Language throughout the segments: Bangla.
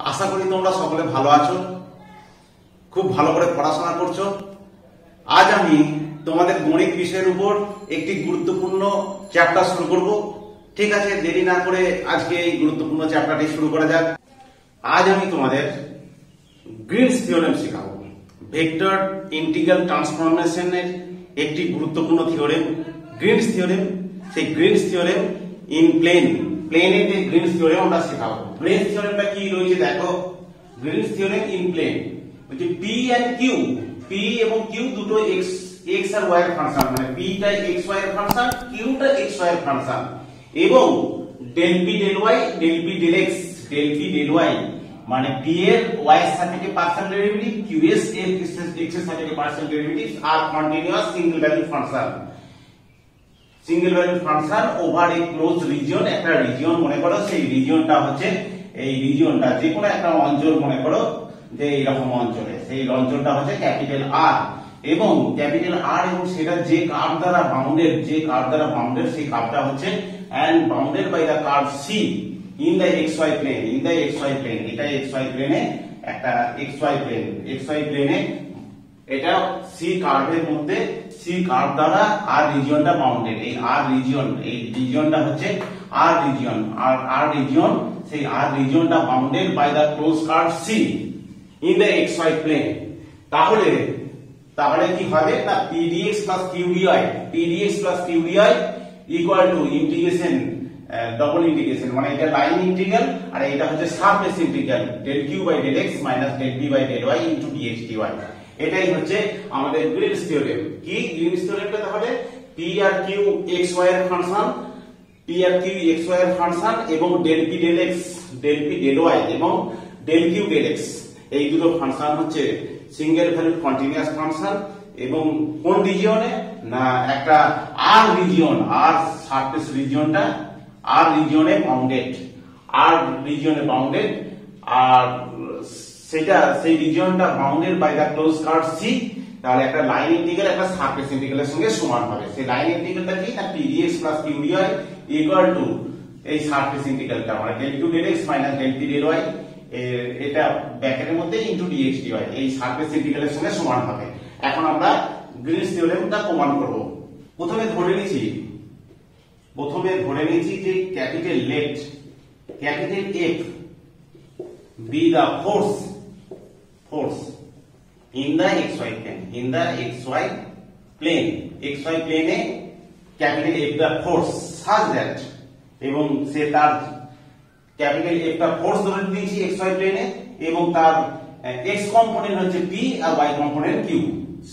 আশা করি তোমরা সকলে ভালো আছো, খুব ভালো করে পড়াশোনা করছো। আজ আমি তোমাদের গণিত বিষয়ের উপর একটি গুরুত্বপূর্ণ চ্যাপ্টার শুরু করব। ঠিক আছে, দেরি না করে আজকে এই গুরুত্বপূর্ণ চ্যাপ্টারটি শুরু করা যাক। আজ আমি তোমাদের গ্রিনস থিওরেম শেখাবো। ভেক্টর ইন্টিগ্রাল ট্রান্সফরমেশনের একটি গুরুত্বপূর্ণ থিওরেম গ্রিনস থিওরেম। সেই গ্রিনস থিওরেম ইন প্লেনে যে গ্রিনস থিওরেম আমরা শেখাবো। গ্রিনস থিওরেমটা কি রয়েছে দেখো। গ্রিনস থিওরেম ইন প্লেন হচ্ছে পি এন্ড কিউ, পি এবং কিউ দুটো এক্স আর ওয়াই এর ফাংশন, মানে পি টা এক্স ওয়াই এর ফাংশন, কিউ টা এক্স ওয়াই এর ফাংশন, এবং del P del y, del P del x, del P del y মানে পি এর ওয়াই এর সাপেক্ষে পার্শিয়াল ডেরিভেটিভ, কিউ এর এক্স এর সাপেক্ষে পার্শিয়াল ডেরিভেটিভ আর continuous single value function. Single value function over a close region. একটা রিজিয়ন মনে করো, সেই রিজিয়নটা হচ্ছে এই রিজিয়নটা যে কোনো একটা অঞ্চল মনে করো যে এইরকম অঞ্চলে, সেই অঞ্চলটা হচ্ছে ক্যাপিটাল আর এবং ক্যাপিটাল আর, এবং সেটা যে কার্ভ দ্বারা বাউন্ডেড, যে কার্ভ দ্বারা বাউন্ডেড সেই কার্ভটা হচ্ছে and bounded by the curve C in the xy plane, in the xy plane। এটা xy প্লেনে একটা xy প্লেনে এটা C কার্ভের মধ্যে, C কার্ভ দ্বারা আর রিজিয়নটা বাউন্ডেড। এই আর রিজিয়ন, এই রিজিয়নটা হচ্ছে আর রিজিয়ন, আর রিজিয়ন, সেই আর রিজিয়নটা bounded by the close curve C in the xy plane। তাহলে কি হবে না, pdx plus qdy, pdx plus qdy equal to integration, double integration, মানে এটা লাইন ইন্টিগ্রাল আর এটা হচ্ছে surface integral, del Q by del x minus del P by del Y into DX DY. এটাই হচ্ছে আমাদের গ্রিনস থিওরেম। কি গ্রিনস থিওরেমটা তাহলে পি আর কিউ এক্স ওয়াই এর ফাংশন, পি আর কিউ এক্স ওয়াই এর ফাংশন এবং del P del x, del P del Y এবং ডেল কিউ ডেল এক্স, এই দুটো ফাংশন হচ্ছে সিঙ্গেল ভ্যালু কন্টিনিউয়াস ফাংশন। এবং কোন রিজিয়নে না, একটা আর রিজিয়ন, আর সারফেস রিজিয়নটা আর রিজিয়নে বাউন্ডেড, আর রিজিয়নে বাউন্ডেড, আর সেটা সেই রিজিয়নটা bounded by the close curve C. তাহলে একটা লাইন ইন্টিগ্রাল একটা সারফেস ইন্টিগ্রালের সঙ্গে সমান হবে। সেই লাইন ইন্টিগ্রালটা কি না, pdx plus qdy equal to এই সারফেস ইন্টিগ্রালটা মানে del Q del x minus del P del Y, এটা ব্র্যাকেটের মধ্যে ইনটু ডিএক্স ডিওয়াই, এই সারফেস ইন্টিগ্রালের সঙ্গে সমান হবে। এখন আমরা গ্রিনস থিওরেমটা প্রমাণ করব। প্রথমে ধরে নিয়েছি যে capital let, capital F be the force in the xy plane, in the xy plane, xy plane capital F the force such that, এবং সে তার ক্যাপিটাল এফ টা ফোর্স ধরে নিয়েছি xy প্লেনে এবং তার x কম্পোনেন্ট হচ্ছে p আর y component q,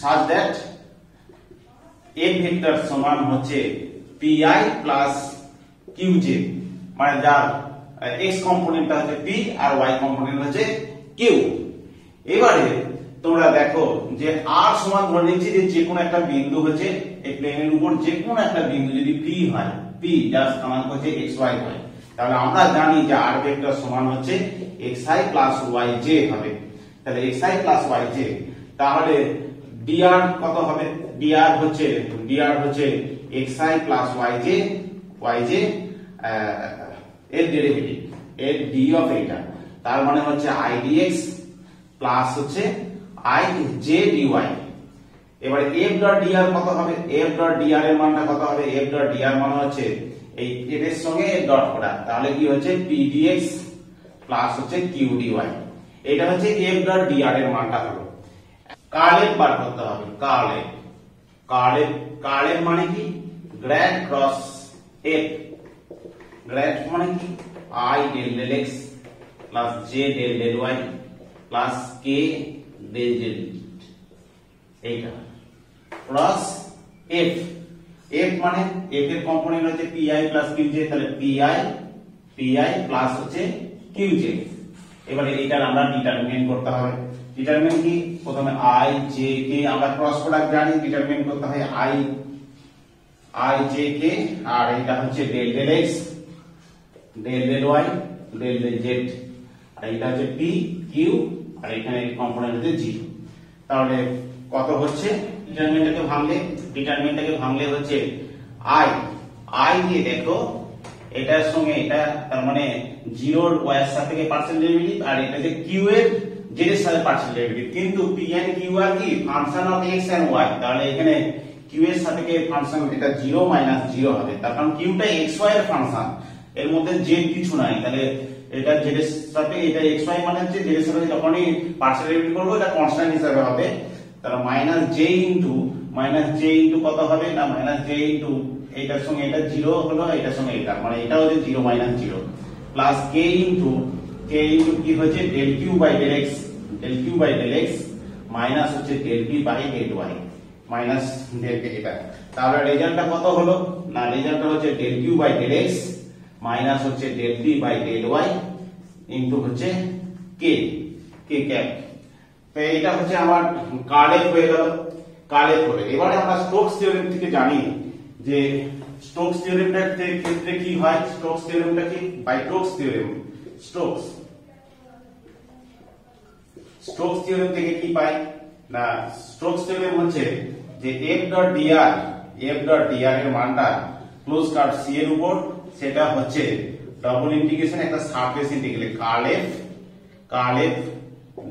such that f vector সমান হচ্ছে pi প্লাস qj, মানে যার x কম্পোনেন্টটা হচ্ছে p আর y কম্পোনেন্ট হচ্ছে q। এবারে তোমরা দেখো যে r সমান ধরে নিয়েছি যে কোনো একটা বিন্দু হচ্ছে এই প্লেনের উপর, যে কোনো একটা বিন্দু যদি p হয়, p যার স্থানাঙ্ক হচ্ছে xy হয়, তাহলে আমরা জানি যে r ভেক্টর সমান হচ্ছে xi প্লাস yj হবে। তাহলে xi প্লাস yj, তাহলে dr কত হবে, dr হচ্ছে xi প্লাস yj, এর ডেরিভেটিভ, এর d অফ এটা, তার মানে হচ্ছে i dx প্লাস হচ্ছে i j dy। এবারে f ডট dr কত হবে, f ডট dr এর মানটা কত হবে, f ডট dr মানে হচ্ছে এই এর সঙ্গে ডট প্রোডাক্ট, তাহলে কি হচ্ছে pdx প্লাস হচ্ছে qdy। এটা হচ্ছে f ডট dr এর মানটা হলো। কার্ল এফ বার করতে হবে, কার্ল এফ মানে কি, গ্র্যাড ক্রস এফ, গ্র্যাড মানে কি i del del x plus j del del y plus k del del, এইটা ক্রস এফ। f মানে f এর কম্পোনেন্ট হচ্ছে pi প্লাস qj, তাহলে pi প্লাস হচ্ছে qj। এবারে এটার আমরা ডিটারমিনেন্ট করতে হবে। ডিটারমিনেন্ট কি, প্রথমে i j k, আমরা ক্রস প্রোডাক্ট জানি, ডিটারমিনেন্ট করতে হয় i j k, আর এটা হচ্ছে del del x, del del y, del del z, আর এটা হচ্ছে p q, আর এখানে কম্পোনেন্ট হচ্ছে g। তাহলে কত হচ্ছে, ডিটারমিনেন্টটাকে ভাঙলে হচ্ছে i দিয়ে দেখো এটার সঙ্গে এটা, তার মানে জিরোর ওয়াই এর সাপেক্ষে পার্সিয়াল ডেরিভেটিভ, আর এটা যে কিউ এর জেড এর সাথে পার্সিয়াল ডেরিভেটিভ। কিন্তু পি এন্ড কিউ আর কি function of X and Y, তাহলে এখানে কিউ এর সাপেক্ষে ফাংশন এটা 0 মাইনাস 0 হবে, তার কারণ কিউটা এক্স ওয়াই এর ফাংশন, এর মধ্যে জেড কিছু নাই, তাহলে এটা জেড এর সাথে এটা এক্স ওয়াই মানে হচ্ছে জেড এর সাথে যখনই পার্সিয়াল ডেরিভেটিভ করব এটা কনস্ট্যান্ট হিসেবে হবে, তাহলে মাইনাস জে ইনটু কত হবে না মাইনাস জে ইনটু এইটার সঙ্গে এটা 0 হলো, এটার সঙ্গে এটা মানে এটা হচ্ছে 0 মাইনাস 0 প্লাস কে ইনটু কি হচ্ছে del Q by del x minus হচ্ছে del P by del y minus del k, এটা তাহলে রেজাল্টটা কত হলো না রেজাল্টটা হচ্ছে del Q by del x minus হচ্ছে del P by del Y into হচ্ছে কে ক্যাপ। তো এটা হচ্ছে আমার কার্ল এফ হয়ে গেল, কার্ল এফ হলো। এবারে আমরা স্টোকস থিওরেম থেকে জানি যে স্টোকস থিওরেমটার ক্ষেত্রে কি হয়, স্টোকস থিওরেমটা কি বাই স্টোকস থিওরেম থেকে কি পাই না স্টোকস থিওরেম হচ্ছে যে f ডট dr এর মানটা ক্লোজ কার্ভ c এর উপর, সেটা হচ্ছে ডবল ইন্টিগ্রেশন একটা surface integral curl f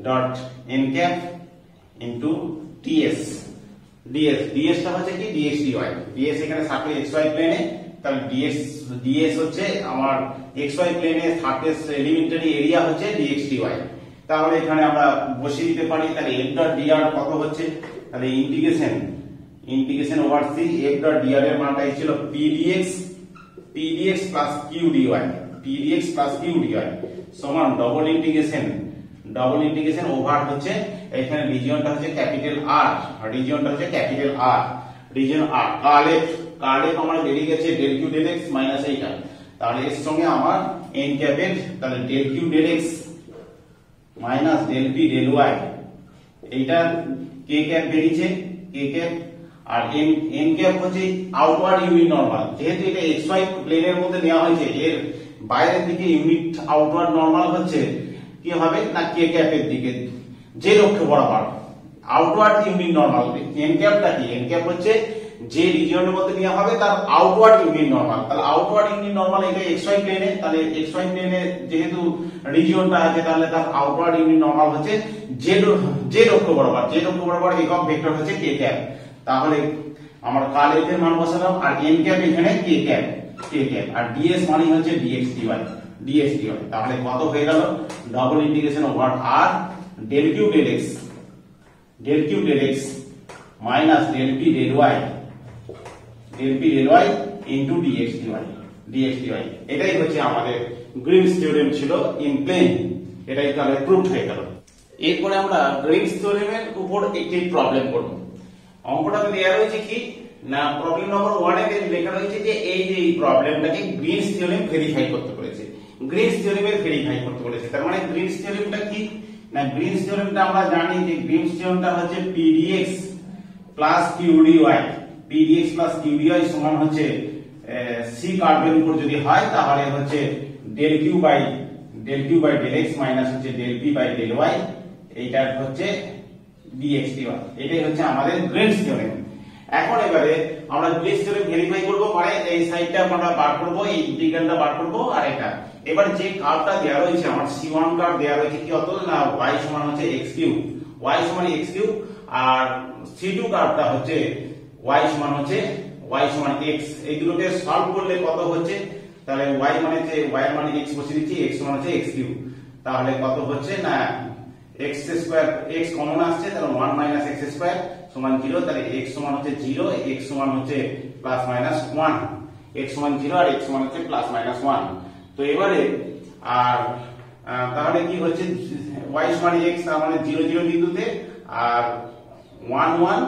dot n cap into ds টা হচ্ছে কি dx dy, ds এখানে সারফেস xy প্লেনে, তাহলে ds হচ্ছে আমার xy প্লেনে সারফেস এলিমেন্টারি এরিয়া হচ্ছে dx dy। তাহলে এখানে আমরা বসিয়ে দিতে পারি, তাহলে f ডট dr কত হচ্ছে, তাহলে integration over c f dot dr এর মানটা ছিল pdx প্লাস q dy সমান ডবল ইন্টিগ্রেশন ওভার হচ্ছে এখানে রিজিয়নটা হচ্ছে capital R, region R curl F আমার বেরিয়ে গেছে del Q del x minus এইটা, তাহলে এর সঙ্গে আমার n ক্যাপের তাহলে del Q del x minus del P del Y, এইটা কে ক্যাপ বেরিয়েছে কে ক্যাপ, আর n ক্যাপ হচ্ছে আউটওয়ার্ড ইউনিট নরমাল, যেহেতু এটা xy প্লেনের মধ্যে নেওয়া হয়েছে এর বাইরের দিকে ইউনিট আউটওয়ার্ড নরমাল হচ্ছে কি হবে না কে ক্যাপের দিকে যে লক্ষ্য বরাবর আউটওয়ার্ড ইউনিট নরমাল। n ক্যাপটা কি n ক্যাপ হচ্ছে যে রিজিয়নের মধ্যে নেওয়া হবে তার আউটওয়ার্ড ইউনিট নরমাল, তাহলে আউটওয়ার্ড ইউনিট নরমাল এটা xy প্লেনে, তাহলে xy প্লেনে যেহেতু রিজিয়নটা আছে তাহলে তার আউটওয়ার্ড ইউনিট নরমাল হচ্ছে যে লক্ষ্য বরাবর একক ভেক্টর হচ্ছে কে ক্যাপ। তাহলে আমার কার্ল এফ এর মান বসালাম, আর n ক্যাপ এখানে কে ক্যাপ আর ds মানে হচ্ছে dx dy, তাহলে কত হয়ে গেল double integration over r del Q del x minus del P del Y into dx dy, এটাই হচ্ছে আমাদের গ্রিনস থিওরেম ছিল ইন প্লেন, এটাই তাহলে প্রুভড হয়ে গেল। এরপরে আমরা গ্রিনস থিওরেমের উপর একটি প্রবলেম করব। অঙ্কটাতে দেয়া রয়েছে কি না প্রবলেম নম্বর 1 এ লেখা রয়েছে যে এই যে এই প্রবলেমটাকে গ্রিনস থিওরেম ভেরিফাই করতে বলেছে, তার মানে গ্রিনস থিওরেমটা কি না গ্রিনস থিওরেমটা আমরা জানি যে গ্রিনস থিওরেমটা হচ্ছে pdx প্লাস qdy সমান হচ্ছে c কার্ভের উপর যদি হয় তাহলে হচ্ছে del Q by del x minus হচ্ছে del P by del Y, এইটা হচ্ছে dx dy, এটাই হচ্ছে আমাদের গ্রিনস থিওরেম। এখন এবারে আমরা গ্রিনস থিওরেম ভেরিফাই করব, মানে এই সাইডটা আমরা বার করব, এই ইন্টিগ্রালটা বার করব, আর এটা এবার যে কার্ভটা দেয়া রয়েছে আমার c1 কার্ভ দেয়া রয়েছে কি অত না y সমান হচ্ছে x3 আর c2 কার্ভটা হচ্ছে y সমান x, এই দুটোকে সলভ করলে কত হচ্ছে তাহলে y মানে যে y এর মানে x বসিয়ে দিচ্ছি, x সমান হচ্ছে x3, তাহলে কত হচ্ছে না x স্কয়ার x কমন আসছে তাহলে 1 মাইনাস x স্কয়ার সমান 0, তাহলে x সমান হচ্ছে 0, x সমান হচ্ছে প্লাস মাইনাস 1, x সমান 0 আর x সমান হচ্ছে প্লাস মাইনাস 1। তো এবারে আর তাহলে কি হচ্ছে y সমান x তার মানে 0 0 বিন্দুতে আর 1 1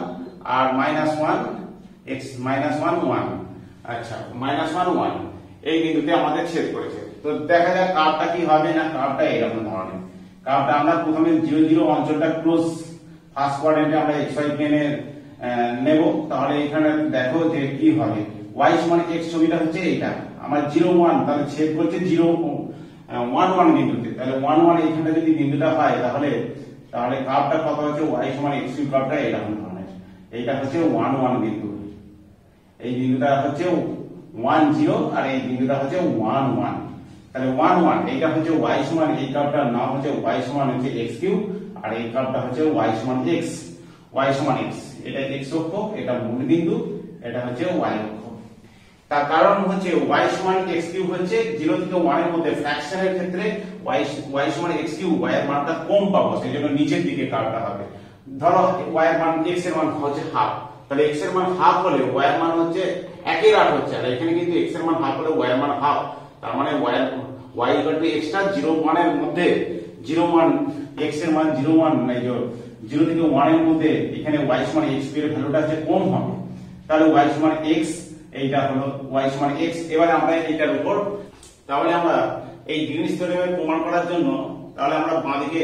আর মাইনাস 1 x মাইনাস 1 1, আচ্ছা মাইনাস 1 1 এই বিন্দুতে আমাদের ছেদ করেছে। তো দেখা যাক কার্ভটা কি হবে না কার্ভটা এরকম ধরনের, কার্ভটা আমরা প্রথমে 0 0 অঞ্চলটা ক্লোজ ফার্স্ট কোয়াড্রেন্টে আমরা xy প্লেনে নেব, তাহলে এখানে দেখো যে কি হবে y সমান x ছবিটা হচ্ছে এটা আমার 0 1, তাহলে ছেদ করছে 0 1 1 বিন্দুতে, তাহলে 1 1 এখানে যদি বিন্দুটা হয় তাহলে কার্ভটা কত হচ্ছে y সমান x কিউব কার্ভটা এরকম ধরনের, এইটা হচ্ছে 1 1 বিন্দু, এই বিন্দুটা হচ্ছে 1 0 আর এই বিন্দুটা হচ্ছে 1 1, তাহলে 1 1 এইটা হচ্ছে y সমান, এই কার্ভটার নাম হচ্ছে y সমান হচ্ছে x কিউব, আর এই কার্ভটা হচ্ছে y সমান x, y সমান x, এটা x অক্ষ, এটা মূল বিন্দু, এটা হচ্ছে y অক্ষ। তার কারণ হচ্ছে y সমান x কিউব হচ্ছে 0 থেকে 1 এর মধ্যে ফ্র্যাকশনের ক্ষেত্রে y সমান x কিউব, y এর মানটা কম পাবো, সেজন্য নিচের দিকে কার্ভটা হবে। ধরো y এর মান, x এর মান হচ্ছে হাফ, তাহলে x এর মান হাফ হলে y এর মান হচ্ছে 1/8 হচ্ছে, আর এখানে কিন্তু x এর মান হাফ হলে y এর মান হাফ, তার মানে y ইকুয়াল টু x টা 0 1 এর মধ্যে 0 1, x এর মান 0 1 মানে 0 থেকে 1 এর মধ্যে এখানে y সমান x এর ভ্যালুটা হচ্ছে কম হবে, তাহলে y সমান x, এইটা হলো y সমান x। এবারে আমরা এইটার উপর, তাহলে আমরা এই গ্রিনস থিওরেম প্রমাণ করার জন্য তাহলে আমরা বাঁদিকে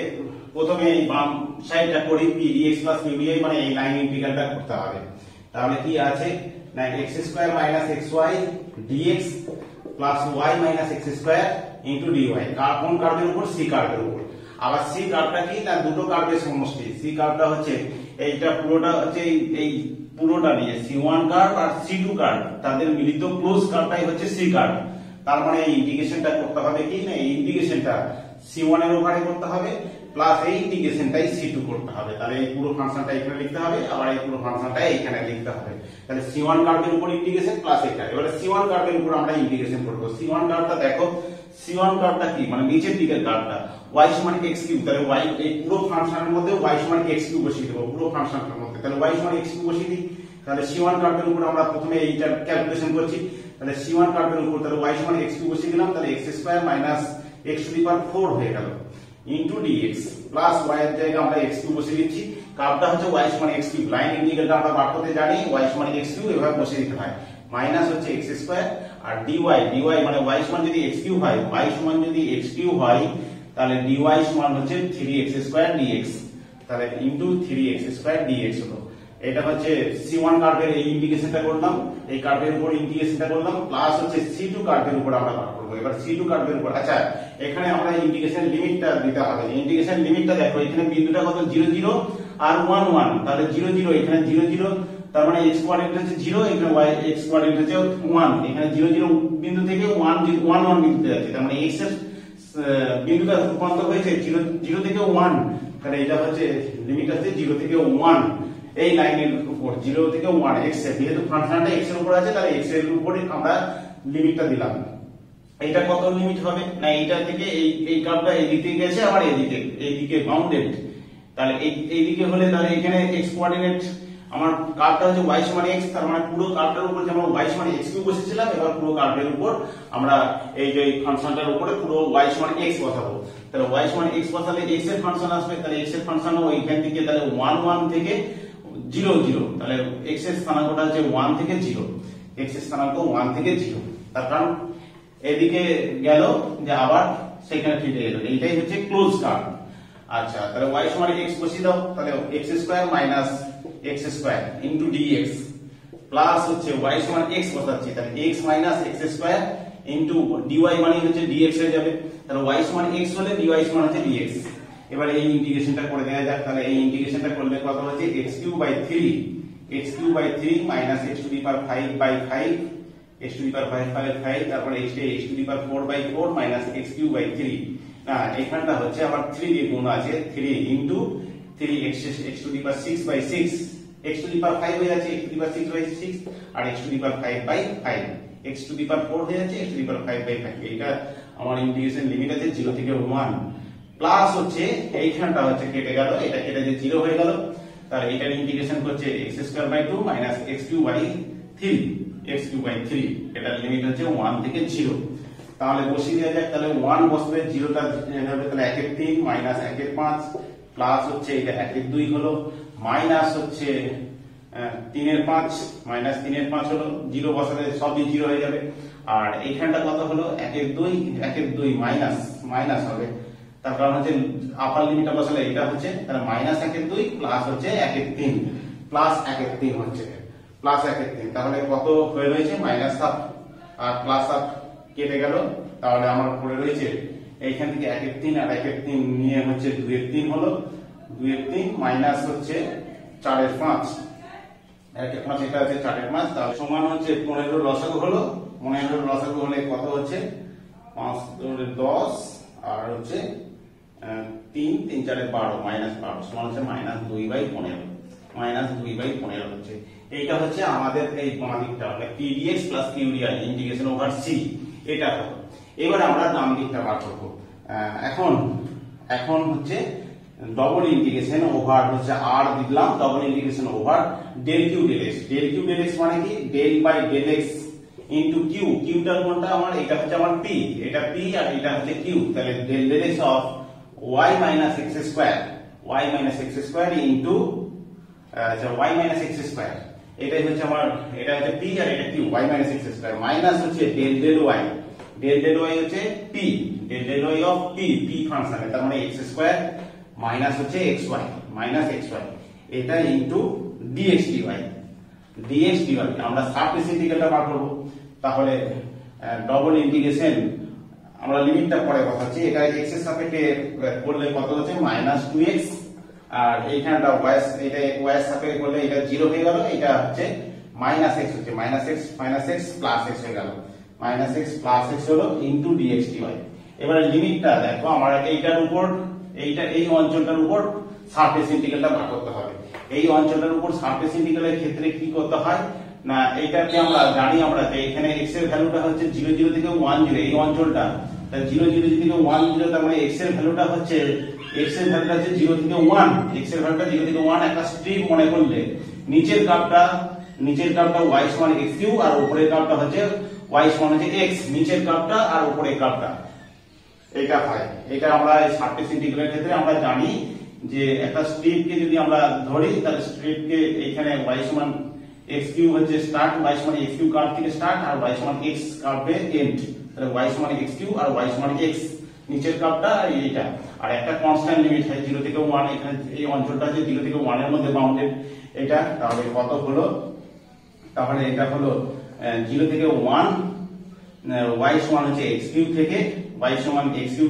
প্রথমে এই বাম সাইডটা করি, p dx + q dy, মানে এই লাইন ইন্টিগ্রালটা করতে হবে। তাহলে কি আছে না, x² - xy dx + y - x² * dy, কোন কার্ভের উপর? c কার্ভের উপর। আবার c কার্ভটা কি না, দুটো কার্ভের সমষ্টি। c কার্ভটা হচ্ছে এইটা পুরোটা হচ্ছে এই পুরোটা নিয়ে c1 কার্ভ আর c2 কার্ভ, তাদের মিলিত ক্লোজ কার্ভটাই হচ্ছে c কার্ভ। তার মানে এই ইন্টিগ্রেশনটা করতে হবে কি না, এই ইন্টিগ্রেশনটা c1 এর উপরে করতে হবে, প্লাস এই ইন্টিগ্রেশনটাই c2 করতে হবে। তাহলে এই পুরো ফাংশনটা এখানে লিখতে হবে, আবার এই পুরো ফাংশনটা এখানে লিখতে হবে। তাহলে c1 কার্ভের উপর ইন্টিগ্রেশন প্লাস এটা। এবারে c1 কার্ভের উপর আমরা ইন্টিগ্রেশন করব। c1 কার্ভটা দেখো, c1 কার্ভটা কি মানে নিচের দিকের কার্ভটা, y সমান x কিউব, তাহলে y এই পুরো ফাংশনের মধ্যে y সমান x কিউব বসিয়ে দেব, পুরো ফাংশনটার মধ্যে। তাহলে y সমান x কিউব বসিয়ে দিই। তাহলে c1 কার্ভের উপর আমরা প্রথমে এইটা ক্যালকুলেশন করছি, তাহলে c1 কার্ভের উপর তাহলে y সমান x কিউব বসিয়ে দিলাম, তাহলে x² - x⁴ হয়ে গেল ইনটু dx, প্লাস y এর জায়গায় আমরা x কিউব বসিয়ে দিচ্ছি। কার্ভটা হচ্ছে y সমান x কিউব, লাইন ইন্টিগ্রালটা আমরা বার করতে জানি, y সমান x কিউব এভাবে বসিয়ে দিতে হয়, মাইনাস হচ্ছে x² আর dy মানে y সমান যদি x কিউব হয়, y সমান যদি x কিউব হয়, তাহলে dy সমান হচ্ছে 3x² dx, তাহলে ইনটু 3x² dx হলো। এটা হচ্ছে c1 কার্ভের এই ইন্টিগ্রেশনটা করলাম, এই কার্ভের উপর ইন্টিগ্রেশনটা করলাম, প্লাস হচ্ছে c2 কার্ভের উপর আমরা বার করব। এবার c2 কার্ভের উপর, আচ্ছা এখানে আমরা ইন্টিগ্রেশন লিমিটটা দিতে হবে। ইন্টিগ্রেশন লিমিটটা দেখো, এখানে বিন্দুটা কত, 0 0 আর 1 1, তাহলে 0 0, এখানে 0 0, তার মানে x কোঅর্ডিনেট হচ্ছে 0, এখানে y x কোঅর্ডিনেট হচ্ছে 1, এখানে 0 0 বিন্দু থেকে 1 1 বিন্দুতে যাচ্ছে, তার মানে x এর বিন্দুটা রূপান্তর হয়েছে 0 0 থেকে 1, তাহলে এটা হচ্ছে লিমিট হচ্ছে 0 থেকে 1, এই লাইনের উপর 0 থেকে 1 x এর, যেহেতু ফাংশনটা x এর উপর আছে, তাহলে x এর উপরে আমরা লিমিটটা দিলাম। এটা কত লিমিট হবে না, এইটা থেকে এই কার্ভটা এইদিকে গেছে, আবার এইদিকে বাউন্ডেড, তাহলে এইদিকে হলে তাহলে এখানে x কোঅর্ডিনেট আমার কার্ভটা হচ্ছে y সমান x, তার মানে পুরো কার্ভটার উপর যেমন y সমান x কিউব বসেছিলাম, এবার পুরো কার্ভের উপর আমরা এই যে ফাংশনটার উপরে পুরো y সমান x বসাবো। তাহলে y সমান x বসালে x এর ফাংশন আসবে, তাহলে x এর ফাংশন ওইখান থেকে তাহলে 1 1 থেকে 0 0, তাহলে x এর স্থানাঙ্কটা হচ্ছে 1 থেকে 0, x এর স্থানাঙ্ক 1 থেকে 0, তার কারণ এদিকে গেল যে আবার সেখানে ফিরে এলো, এইটাই হচ্ছে ক্লোজ কার্ভ। আচ্ছা, তাহলে y সমান x বসিয়ে দাও, তাহলে x² - x² into dx, plus হচ্ছে y সমান x বসাচ্ছি, তাহলে x - x² ইনটু dy মানে হচ্ছে dx হয়ে যাবে, তাহলে y সমান x হলে dy সমান হচ্ছে dx। এবার এই ইন্টিগ্রেশনটা করে দেওয়া যাক, তাহলে এই ইন্টিগ্রেশনটা করলে কত হচ্ছে x³/3 - x⁵/5 x⁵5 তারপরে x⁴/4 - x³/3, না এখানটা হচ্ছে আবার 3 দিয়ে গুণ আছে, 3 ইনটু 3x�6/6 x⁵5 হয়ে যাচ্ছে x⁵6/6 আর x⁵5/5 x⁴ হয়ে যাচ্ছে x⁵5/5। এটা আমার ইন্টিগ্রেশন লিমিট আছে 0 থেকে 1, প্লাস হচ্ছে এইখানটা হচ্ছে কেটে গেল, এটা কেটে যে 0 হয়ে গেল, তাহলে এটার ইন্টিগ্রেশন হচ্ছে x²/2 - x³/3 এটার লিমিট হচ্ছে 1 থেকে 0। তাহলে বসিয়ে দেওয়া যাক, তাহলে 1 বসবে, 0টা হবে, তাহলে 1 এর 3 - 1 এর 5, প্লাস হচ্ছে এটা 1 এর 2 হলো, মাইনাস হচ্ছে 3 এর 5 - 3 এর 5 হলো, 0 বসালে সবই 0 হয়ে যাবে, আর এইখানটা কত হলো 1 এর 2 মাইনাস হবে, তার কারণ হচ্ছে আপার লিমিটটা বসালে এটা হচ্ছে, তাহলে -1 এর 2 প্লাস হচ্ছে 1 এর 3 প্লাস 1 এর 3 হচ্ছে প্লাস 1 এর 3, তাহলে কত হয়ে রয়েছে -7 আর +7 কেটে গেল, তাহলে আমার পড়ে রয়েছে এইখান থেকে 1 এর 3 আর 1 এর 3 নিয়ে হচ্ছে 2 এর 3 হলো, 2 এর 3 মাইনাস হচ্ছে 4 এর 5, 1 এর 5 এটা হচ্ছে 4 এর 5, তাহলে সমান হচ্ছে 15 লসাগু হলো, 15 লসাগু হলে কত হচ্ছে 5 দুগুণে 10 আর হচ্ছে 3 3 4 12 -12 সমান হচ্ছে -2/15 -2/15 হচ্ছে। এইটা হচ্ছে আমাদের এই বাঁ দিকটা মানে pdx + qdy integration over c এটা হলো। এবারে আমরা ডান দিকটা বার করব। এখন হচ্ছে ডবল ইন্টিগ্রেশন ওভার হচ্ছে r দিলাম, double integration over del q del x। del q del x মানে কি del by del x into q। qটা কোনটা আমার, এটা হচ্ছে আমার p, এটা p আর এটা হচ্ছে q। তাহলে del del x of y minus x square into y minus x square, এটাই হচ্ছে আমার, এটা হচ্ছে p আর এটা q, y minus x square minus হচ্ছে del del y হচ্ছে p, del del y of p function, তার মানে x square মাইনাস হচ্ছে xy এটা ইনটু dx dy আমরা সারফেস ইন্টিগ্রালটা বার করব। তাহলে ডবল ইন্টিগ্রেশন আমরা লিমিটটা পরে বসাচ্ছি, এটা x এর সাপেক্ষে করলে কত হচ্ছে -2x, আর এইখানটা y এর সাপেক্ষে করলে এটা 0 হয়ে গেল, এটা হচ্ছে -x হচ্ছে -x প্লাস x হয়ে গেল, -x প্লাস x হলো ইনটু dx dy। এবারে লিমিটটা দেখো আমার এইটার উপর এই অঞ্চলটার উপর সারফেস ইন্টিগ্রালটা বার করতে হবে। এই অঞ্চলটার উপর সারফেস ইন্টিগ্রালের ক্ষেত্রে কি করতে হয় না, এইটাকে আমরা জানি আমরা যে এখানে x এর ভ্যালুটা হচ্ছে 0 0 থেকে 1 0, এই অঞ্চলটা 0 0 থেকে 1 0, তার মানে x এর ভ্যালুটা হচ্ছে 0 থেকে 1, x এর ভ্যালুটা 0 থেকে 1 একটা স্ট্রিপ মনে করলে নিচের কার্ভটা y সমান x কিউব আর উপরের কার্ভটা হচ্ছে y সমান হচ্ছে x, নিচের কার্ভটা আর উপরের কার্ভটা এটা হয়। এটা আমরা এই সারফেস ইন্টিগ্রালের ক্ষেত্রে আমরা জানি যে একটা স্ট্রিপকে যদি আমরা ধরি তাহলে স্ট্রিপকে এখানে y সমান x কিউব হচ্ছে স্টার্ট, y সমান x কিউব কার্ভ থেকে স্টার্ট আর y সমান x কার্ভে এন্ড, তাহলে y সমান x কিউব আর y সমান x নিচের কার্ভটা এইটা, আর একটা কনস্ট্যান্ট লিমিট হয় 0 থেকে 1, এখানে এই অঞ্চলটা যে 0 থেকে 1 এর মধ্যে বাউন্ডেড এটা। তাহলে কত হলো, তাহলে এটা হলো 0 থেকে 1 y সমান হচ্ছে x কিউব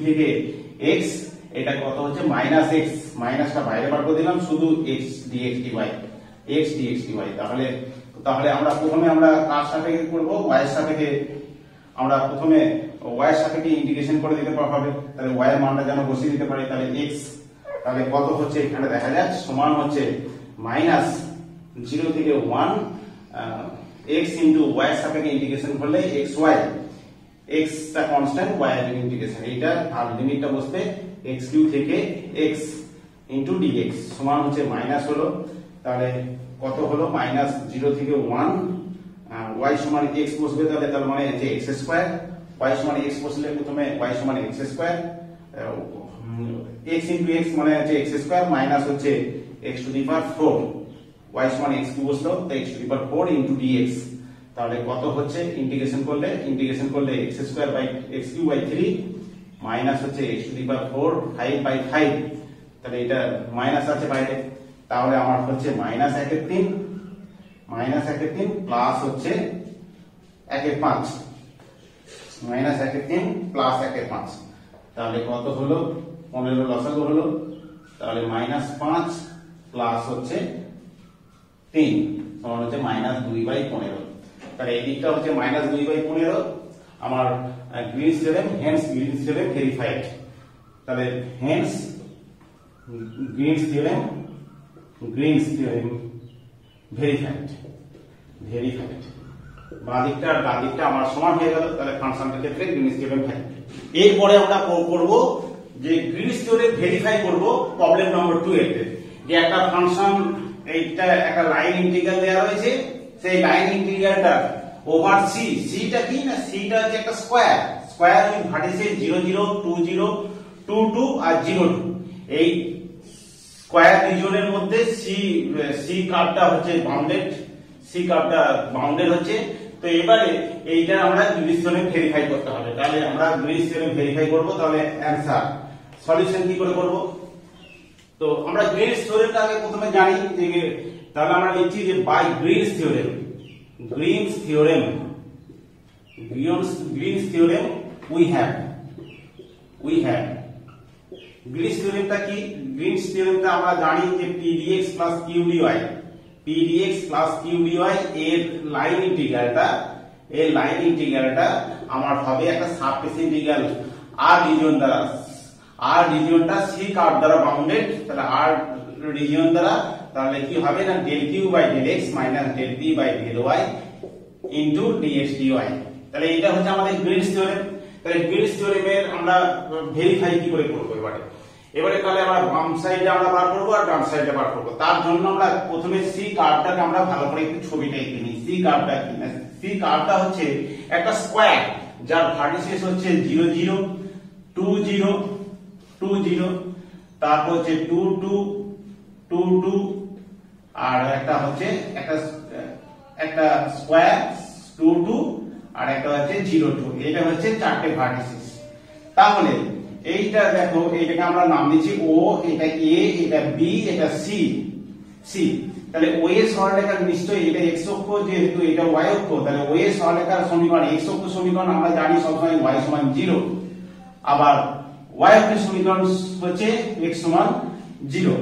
থেকে x, এটা কত হচ্ছে -x, মাইনাসটা বাইরে বার করে দিলাম, শুধু x dx dy। তাহলে আমরা প্রথমে আমরা কার সাপেক্ষে করব, y এর সাপেক্ষে, আমরা প্রথমে y এর সাপেক্ষে ইন্টিগ্রেশন করে দিতে হবে, তাহলে y এর মানটা যেন বসিয়ে দিতে পারি, তাহলে x, তাহলে কত হচ্ছে এখানে দেখা যাচ্ছে সমান হচ্ছে -0 থেকে 1 x ইনটু y এর সাপেক্ষে ইন্টিগ্রেশন করলে xy, x টা কনস্ট্যান্ট, y এর ইন্টিগ্রেশন এইটা, আর লিমিটটা বসবে x কিউব থেকে x ইনটু dx সমান হচ্ছে মাইনাস হলো, তাহলে কত হলো -0 থেকে 1 y সমান x বসবে, তাহলে তার মানে যে x স্কয়ার, y সমান x বসলে প্রথমে y সমান x square, x into x মানে হচ্ছে x স্কয়ার মাইনাস হচ্ছে x to the power 4, y সমান x কিউব বসলো তাই x to the power 4 into dx। তাহলে কত হচ্ছে ইন্টিগ্রেশন করলে x square by x cube by 3 minus হচ্ছে x টু দি পাওয়ার 4 5/5, তাহলে এটা মাইনাস আছে বাইরে, তাহলে আমার হচ্ছে -1/3 প্লাস হচ্ছে 1/5, -1/3 প্লাস 1/5, তাহলে কত হলো 15 লসাগু হলো, তাহলে -5 প্লাস হচ্ছে 3 সমান হচ্ছে -2/15। তাহলে এই দিকটা হচ্ছে -2/15 আমার Green's theorem, hence Green's theorem verified. তাহলে হেন্স গ্রিনস থিওরেম ভেরিফাইড। বাঁ দিকটা আর ডান দিকটা আমার সমান হয়ে গেল, তাহলে ফাংশনটার ক্ষেত্রে গ্রিনস থিওরেম ভ্যালিড। এরপরে আমরা করব যে গ্রিনস থিওরেম ভেরিফাই করব প্রবলেম নম্বর 2 এতে, যে একটা ফাংশন, এইটা একটা লাইন ইন্টিগ্রাল দেওয়া রয়েছে, সেই লাইন ইন্টিগ্রালটা ওভার c, cটা কি না, cটা হচ্ছে একটা স্কয়ার উইথ ভার্টিসেস 0 0 2 0 2 2 আর 0 2, এই স্কয়ার রিজিয়নের মধ্যে c কার্ভটা হচ্ছে বাউন্ডেড হচ্ছে। তো এবারে এইটা আমরা গ্রিনস থিওরেম ভেরিফাই করতে হবে, তাহলে আমরা গ্রিনস থিওরেম ভেরিফাই করব। তাহলে অ্যানসার সলিউশন কি করে করব, তো আমরা গ্রিনস থিওরেমটা আগে প্রথমে জানি যে, তাহলে আমরা লিখছি যে by Green's theorem we have Green's থিওরেমটা কি, গ্রিনস থিওরেমটা আমরা জানি যে pdx plus qdy এর লাইন ইন্টিগ্রালটা আমার হবে একটা সারফেস ইন্টিগ্রাল আর রিজিয়ন দ্বারা, আর রিজিয়নটা সি কার্ভ দ্বারা বাউন্ডেড, তাহলে আর রিজিয়ন দ্বারা তাহলে কি হবে না del Q by del x minus del P by del Y into DX DY. তাহলে এটা হচ্ছে আমাদের গ্রিনস থিওরেম। তাহলে গ্রিনস থিওরেমের আমরা ভেরিফাই কি করে করব এবারে তাহলে আমরা বাম সাইডে আমরা বার করব আর ডান সাইডে বার করব। তার জন্য আমরা প্রথমে সি কার্ভটাকে আমরা ভালো করে একটু ছবিটা এঁকে নিই। সি কার্ভটা কি না, সি কার্ভটা হচ্ছে একটা স্কয়ার যার ভার্টিসেস হচ্ছে 0 0 2 0 2 0, তারপর হচ্ছে 2 2 2 2, আর একটা হচ্ছে একটা স্কয়ার 2 2 আর একটা হচ্ছে 0 2। এটা হচ্ছে চারটে ভার্টিসেস। তাহলে এইটা দেখো, এইটাকে আমরা নাম দিচ্ছি ও, এটা এ, এটা বি, এটা সি। সি তাহলে ও এর সরলরেখার নিশ্চয়ই এটা এক্স অক্ষ, যেহেতু এটা ওয়াই অক্ষ, তাহলে ও এর সরলরেখার সমীকরণ এক্স অক্ষ সমীকরণ আমরা জানি সবসময় y সমান 0, আবার y অক্ষের সমীকরণ হচ্ছে x সমান 0।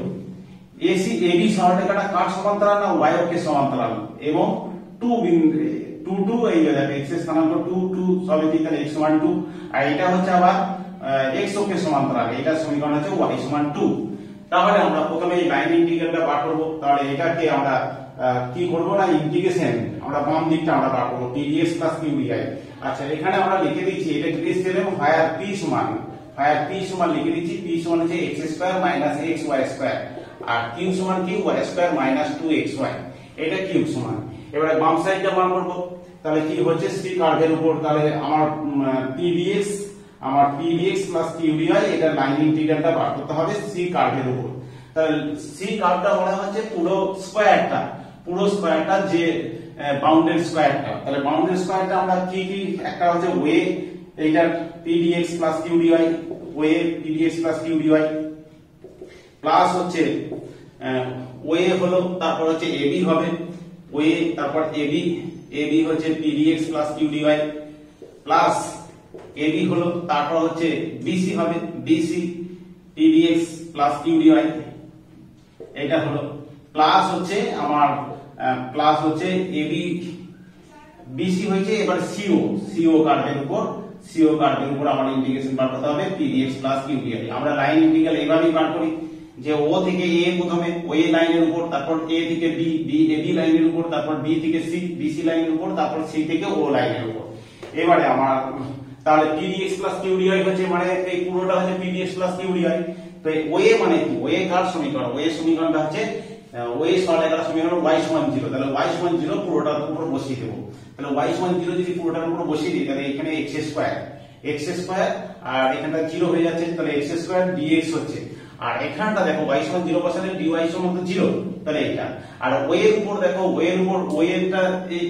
এসি এবি সরলরেখাটা কার সমান্তরাল না y অক্ষের সমান্তরাল, এবং 2 বিন্দু 2 2 এই দেখো x এর স্থানাঙ্ক 2 2 সবই ঠিক, তাহলে x সমান 2, আর এটা হচ্ছে আবার x অক্ষের সমান্তরাল, এটা সমীকরণ হচ্ছে y সমান 2। তাহলে আমরা প্রথমে এই লাইন ইন্টিগ্রালটা বার করব। তাহলে এটাকে আমরা কি করব না ইন্টিগ্রেশন আমরা বাম দিকটা আমরা বার করব pdx qdy। আচ্ছা এখানে আমরা লিখে দিচ্ছি এটা গ্রিনস থিওরেম, ফায়ার p সমান লিখে দিচ্ছি p সমান হচ্ছে x square minus xy square, আর q সমান কি y স্কয়ার মাইনাস 2xy, এটা কিউব সমান। এবারে বাম সাইডটা বার করব। তাহলে কি হচ্ছে সি কার্ভের উপর, তাহলে আমার pdx প্লাস qdy, এটা লাইন ইন্টিগ্রালটা বার করতে হবে সি কার্ভের উপর। তাহলে সি কার্ভটা বলা হচ্ছে পুরো স্কয়ারটা যে বাউন্ডেড স্কয়ারটা। তাহলে বাউন্ডেড স্কয়ারটা আমরা কি কি, একটা হচ্ছে ওয়ে, এইটা pdx plus qdy, way pdx plus qdy, plus হচ্ছে ওয়ে হলো, তারপর হচ্ছে এবি হবে ওয়ে, তারপর এবি হচ্ছে pdx plus qdy, plus AB হলো, তারপর হচ্ছে বিসি হবে বিসি pdx প্লাস qdy, এটা হলো, প্লাস হচ্ছে আমার প্লাস হচ্ছে এবি বিসি হয়েছে। এবার সিও কার্ভের উপর আমার ইন্টিগ্রেশন বার করতে হবে pdx প্লাস qdy। আমরা লাইন ইন্টিগ্রাল এইভাবেই বার করি যে ও থেকে এ, প্রথমে ও এ লাইনের উপর, তারপর এ থেকে বি, এবি লাইনের উপর, তারপর বি থেকে সি, বিসি লাইনের উপর, তারপর সি থেকে ও লাইনের উপর। এবারে আমার তাহলে pdx প্লাস qdy হচ্ছে মানে এই পুরোটা হচ্ছে pdx প্লাস qdy। তো ওয়ে মানে কি, ওয়ে কার সমীকরণ, ওয়ে সমীকরণটা হচ্ছে ওয়ে সরলরেখার সমীকরণ y সমান 0, তাহলে y সমান 0 পুরোটার উপর বসিয়ে দেব। তাহলে y সমান 0 যদি পুরোটার উপর বসিয়ে দিই, তাহলে এখানে x স্কয়ার আর এখানটা 0 হয়ে যাচ্ছে, তাহলে x স্কয়ার dx হচ্ছে। আর এখানটা দেখো y সমান 0 বসালে dy সমান 0, তাহলে এটা। আর ওয়ে এর উপর দেখো, ওয়েটা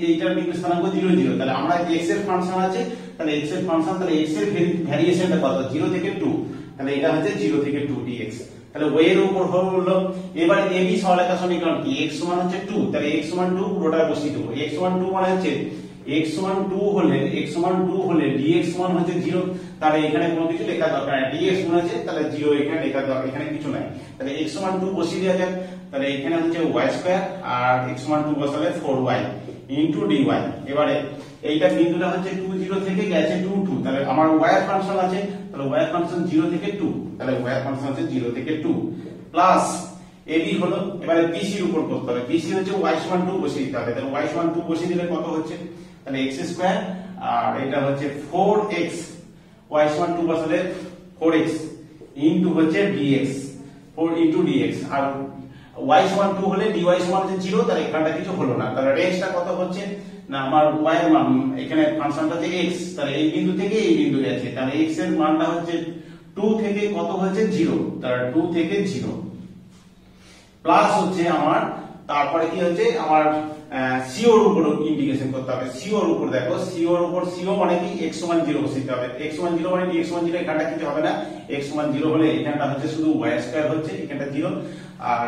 এইটার বিন্দু স্থানাঙ্ক 0 0, তাহলে আমরা x এর ফাংশন আছে, তাহলে x এর ফাংশন, তাহলে x এর ভেরিয়েশনটা কত 0 থেকে 2, তাহলে এটা হচ্ছে 0 থেকে 2 dx। তাহলে ওয়ে এর উপর হলো। এবারে এবি সরলরেখা সমীকরণ কি, x সমান হচ্ছে 2, তাহলে x সমান 2 পুরোটা বসিয়ে দেব। x সমান 2 মানে হচ্ছে x সমান 2 হলে dx সমান হচ্ছে 0, তাহলে এখানে কোনো কিছু লেখা দরকার নেই, dx সমান আছে তাহলে 0 এখানে লেখা দরকার, এখানে কিছু নাই। তাহলে x সমান 2 বসিয়ে দেওয়া যাক। তাহলে এখানে হচ্ছে y স্কয়ার আর x সমান 2 বসালে 4y ইনটু dy। এবারে এইটা বিন্দুটা হচ্ছে 2 0 থেকে গেছে 2 2, তাহলে আমার y এর ফাংশন আছে, তাহলে y এর ফাংশন 0 থেকে 2, তাহলে y এর ফাংশন হচ্ছে 0 থেকে 2 প্লাস এবি হলো। এবারে BC এর উপর করতে হবে, BC হচ্ছে y সমান 2 বসিয়ে দিতে হবে। তাহলে y সমান 2 বসিয়ে দিলে কত হচ্ছে, তাহলে x স্কয়ার আর এটা হচ্ছে 4x, y সমান 2 বসালে 4x ইনটু হচ্ছে dx, 4 ইনটু dx। আর y সমান 2 হলে dy সমান হচ্ছে 0, তাহলে এখানটা কিছু হলো না। তাহলে রেঞ্জটা কত হচ্ছে না, আমার y এর মান, এখানে ফাংশনটা হচ্ছে x, তাহলে এই বিন্দু থেকে এই বিন্দু গেছে, তাহলে x এর মানটা হচ্ছে 2 থেকে কত হচ্ছে 0, তাহলে 2 থেকে 0 প্লাস হচ্ছে আমার, তারপরে কি হচ্ছে আমার সিও এর উপর ইন্টিগ্রেশন করতে হবে। সিও এর উপর দেখো, সিও মানে কি x সমান 0 বসাতে হবে। x সমান 0 মানে dx সমান 0, এখানটা কিছু হবে না। x সমান 0 হলে এখানটা হচ্ছে শুধু y স্কয়ার হচ্ছে, এখানটা 0 আর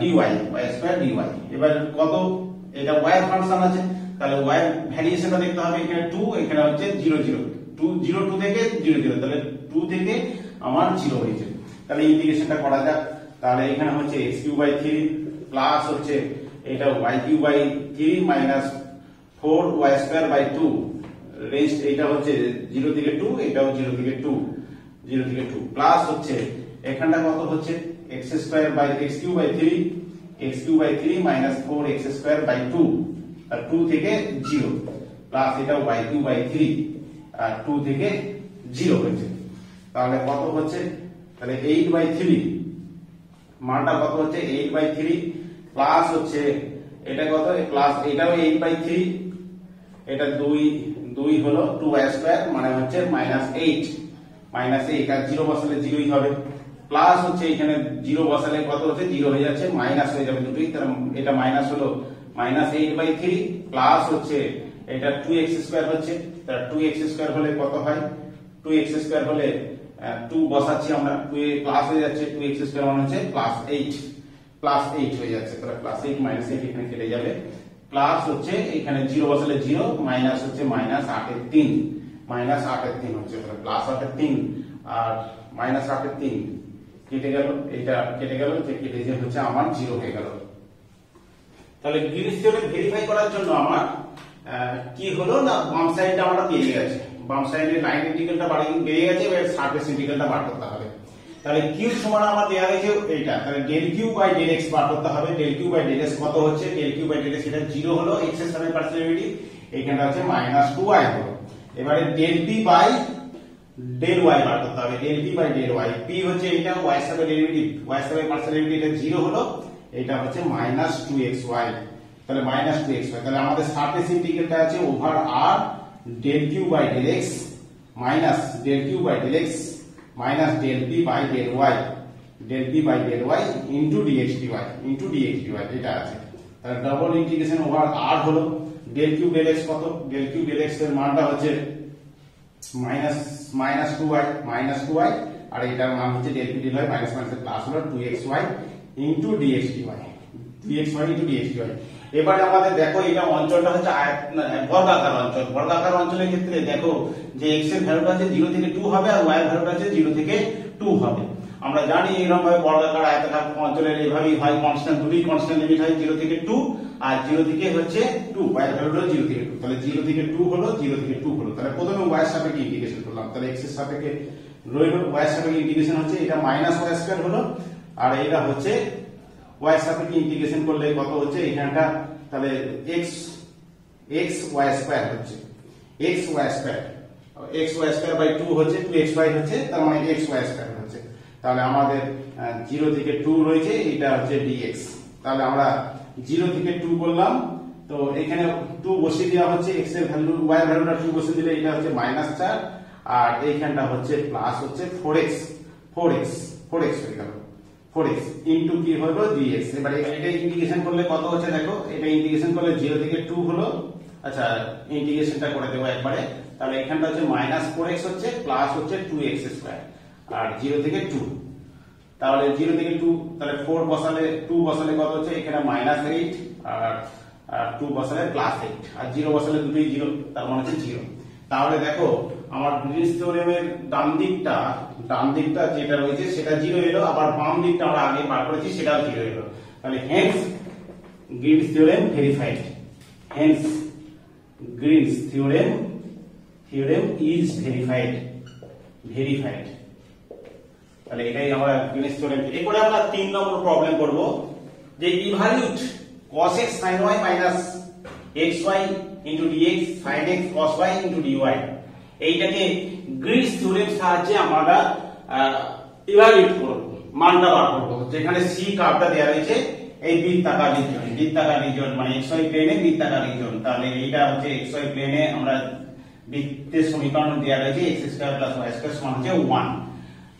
dy, y স্কয়ার dy। এবার কত, এটা y এর ফাংশন আছে, তাহলে y এর ভ্যারিয়েশনটা দেখতে হবে, এখানে 2, এখানে হচ্ছে 0 0, 2 থেকে 0 0, তাহলে 2 থেকে আমার 0 হয়েছে। তাহলে ইন্টিগ্রেশনটা করা যাক। তাহলে এখানে হচ্ছে x³ 3 প্লাস হচ্ছে এটা y³ 3 মাইনাস 4y² 2 রেঞ্জ এটা হচ্ছে 0 থেকে 2, এটাও 0 থেকে 2, 0 থেকে 2 প্লাস হচ্ছে এখানটা কত হচ্ছে x square by x cube by 3, x cube by 3 minus 4x square by 2 আর 2 থেকে 0 প্লাস এটাও y কিউব বাই 3 আর 2 থেকে 0 হচ্ছে। তাহলে কত হচ্ছে, তাহলে 8/3 মানটা কত হচ্ছে 8/3 প্লাস হচ্ছে এটা কত প্লাস এটাও 8/3, এটা 2 হলো 2y স্কয়ার মানে হচ্ছে -8 আর 0 বসালে 0ই হবে প্লাস হচ্ছে এখানে 0 বসালে কত হচ্ছে 0 হয়ে যাচ্ছে মাইনাস হয়ে যাবে দুটোই, তাহলে এটা মাইনাস হলো -8/3 প্লাস হচ্ছে এটা 2x স্কয়ার হচ্ছে, তাহলে 2x স্কয়ার হলে কত হয় 2x স্কয়ার হলে 2 বসাচ্ছি আমরা 2 এ প্লাস হয়ে যাচ্ছে 2x স্কয়ার মানে হচ্ছে +8 হয়ে যাচ্ছে, তাহলে +8 -8 এখানে কেটে যাবে প্লাস হচ্ছে এখানে 0 বসালে 0 মাইনাস হচ্ছে -8/3 হচ্ছে, তাহলে +8/3 আর -8/3 কেটে গেল, এটা কেটে গেল যে কেটে যে হচ্ছে আমার 0 হয়ে গেল। তাহলে গ্রিনস থিওরেম ভেরিফাই করার জন্য আমার কি হলো না বাম সাইডটা আমরা পেয়ে গেছে, বাম সাইডের লাইন ইন্টিগ্রালটা বেরিয়ে গেছে, এবার সারফেস ইন্টিগ্রালটা বার করতে হবে। তাহলে কিউ সমান আমার দেয়া হয়েছে এইটা, তাহলে del Q by del x বার করতে হবে। Del Q by del x কত হচ্ছে, del Q by del x এটা 0 হলো, এক্স এর সামনে পার্সিয়াল ডেরিভেটিভ এইখানটা হচ্ছে -2y হলো। এবারে del P by del y বার করতে হবে, del P by del y, p হচ্ছে এটা ওয়াই এর সামনে ডেরিভেটিভ, ওয়াই এর সামনে পার্সিয়াল ডেরিভেটিভ এটা 0 হলো, এটা হচ্ছে -2xy, তাহলে -2xy, তাহলে আমাদের সারফেস ইন্টিগ্রালটা আছে over r del Q by del x minus del Q by del x minus del P by del Y into dx dy এটা আছে। তাহলে ডাবল ইন্টিগ্রেশন ওভার r হলো ডেল কিউ ডেল এক্স কত, ডেল কিউ ডেল এক্স এর মানটা হচ্ছে -2y আর এটার মান হচ্ছে del P del y minus plus হলো 2xy into dx dy into dx dy। এবারে আমাদের দেখো এটা অঞ্চলটা হচ্ছে বর্গাকার অঞ্চলের ক্ষেত্রে দেখো যে x এর ভ্যালুটা আছে 0 থেকে 2 হবে আর y এর ভ্যালুটা আছে 0 থেকে 2 হবে। আমরা জানি এরকম ভাবে বর্গাকার আয়তাকার অঞ্চলের এইভাবেই হয়, কনস্ট্যান্ট দুটোই কনস্ট্যান্ট লিমিট হয় 0 থেকে 2 আর 0 থেকে হচ্ছে 2, y এর ভ্যালুটা 0 থেকে 2, তাহলে 0 থেকে 2 হলো 0 থেকে 2 হলো। তাহলে প্রথমে y এর সাপেক্ষে ইন্টিগ্রেশন করলাম, তাহলে x এর সাপেক্ষে রইল y এর সাপেক্ষে ইন্টিগ্রেশন হচ্ছে এটা -y² হলো আর এটা হচ্ছে y এর সাপেক্ষে ইন্টিগ্রেশন করলে কত হচ্ছে এখানটা, তাহলে xy² হচ্ছে xy² বাই 2 হচ্ছে 2xy হচ্ছে, তার মানে xy² হচ্ছে। তাহলে আমাদের 0 থেকে 2 রয়েছে, এটা হচ্ছে dx। তাহলে আমরা 0 থেকে 2 করলাম, তো এখানে 2 বসিয়ে দেওয়া হচ্ছে, x এর ভ্যালু y এর ভ্যালুটা 2 বসিয়ে দিলে এটা হচ্ছে -4 আর এইখানটা হচ্ছে প্লাস হচ্ছে 4x হয়ে গেল, 4x ইনটু কি হলো dx। এবারে এটা ইন্টিগ্রেশন করলে কত হচ্ছে দেখো, এটা ইন্টিগ্রেশন করলে 0 থেকে 2 হলো, আচ্ছা ইন্টিগ্রেশনটা করে দেবো একবারে, তাহলে এখানটা হচ্ছে -4x হচ্ছে প্লাস হচ্ছে 2x² আর 0 থেকে 2, তাহলে 0 থেকে 2 তাহলে 4 বসালে 2 বসালে কত হচ্ছে এখানে -8 আর 2 বসালে +8 আর 0 বসালে দুটোই 0, তার মানে হচ্ছে 0। তাহলে দেখো আমার গ্রিনস থিওরেমের ডান দিকটা যেটা রয়েছে সেটা 0 এলো, আবার বাম দিকটা আমরা আগে বার করেছি সেটাও 0 এলো, তাহলে hence Green's theorem verified, hence Green's theorem is verified. তাহলে এটাই আমরা গ্রিনস থিওরেম। এরপরে আমরা 3 নম্বর প্রবলেম করব যে evaluate cos x sin y minus xy into dx sin x cos y into dy, এইটাকে গ্রিনস থিওরেম সাহায্যে আমরা ইভালুয়েট করব, মানটা বার করব। যেখানে c কার্ভটা দেয়া রয়েছে এই বৃত্তাকার রিজিয়ন মানে xy প্লেনে বৃত্তাকার রিজিয়ন, তাহলে এইটা হচ্ছে xy প্লেনে আমরা বৃত্তের সমীকরণ দেয়া রয়েছে x² + y² সমান হচ্ছে 1।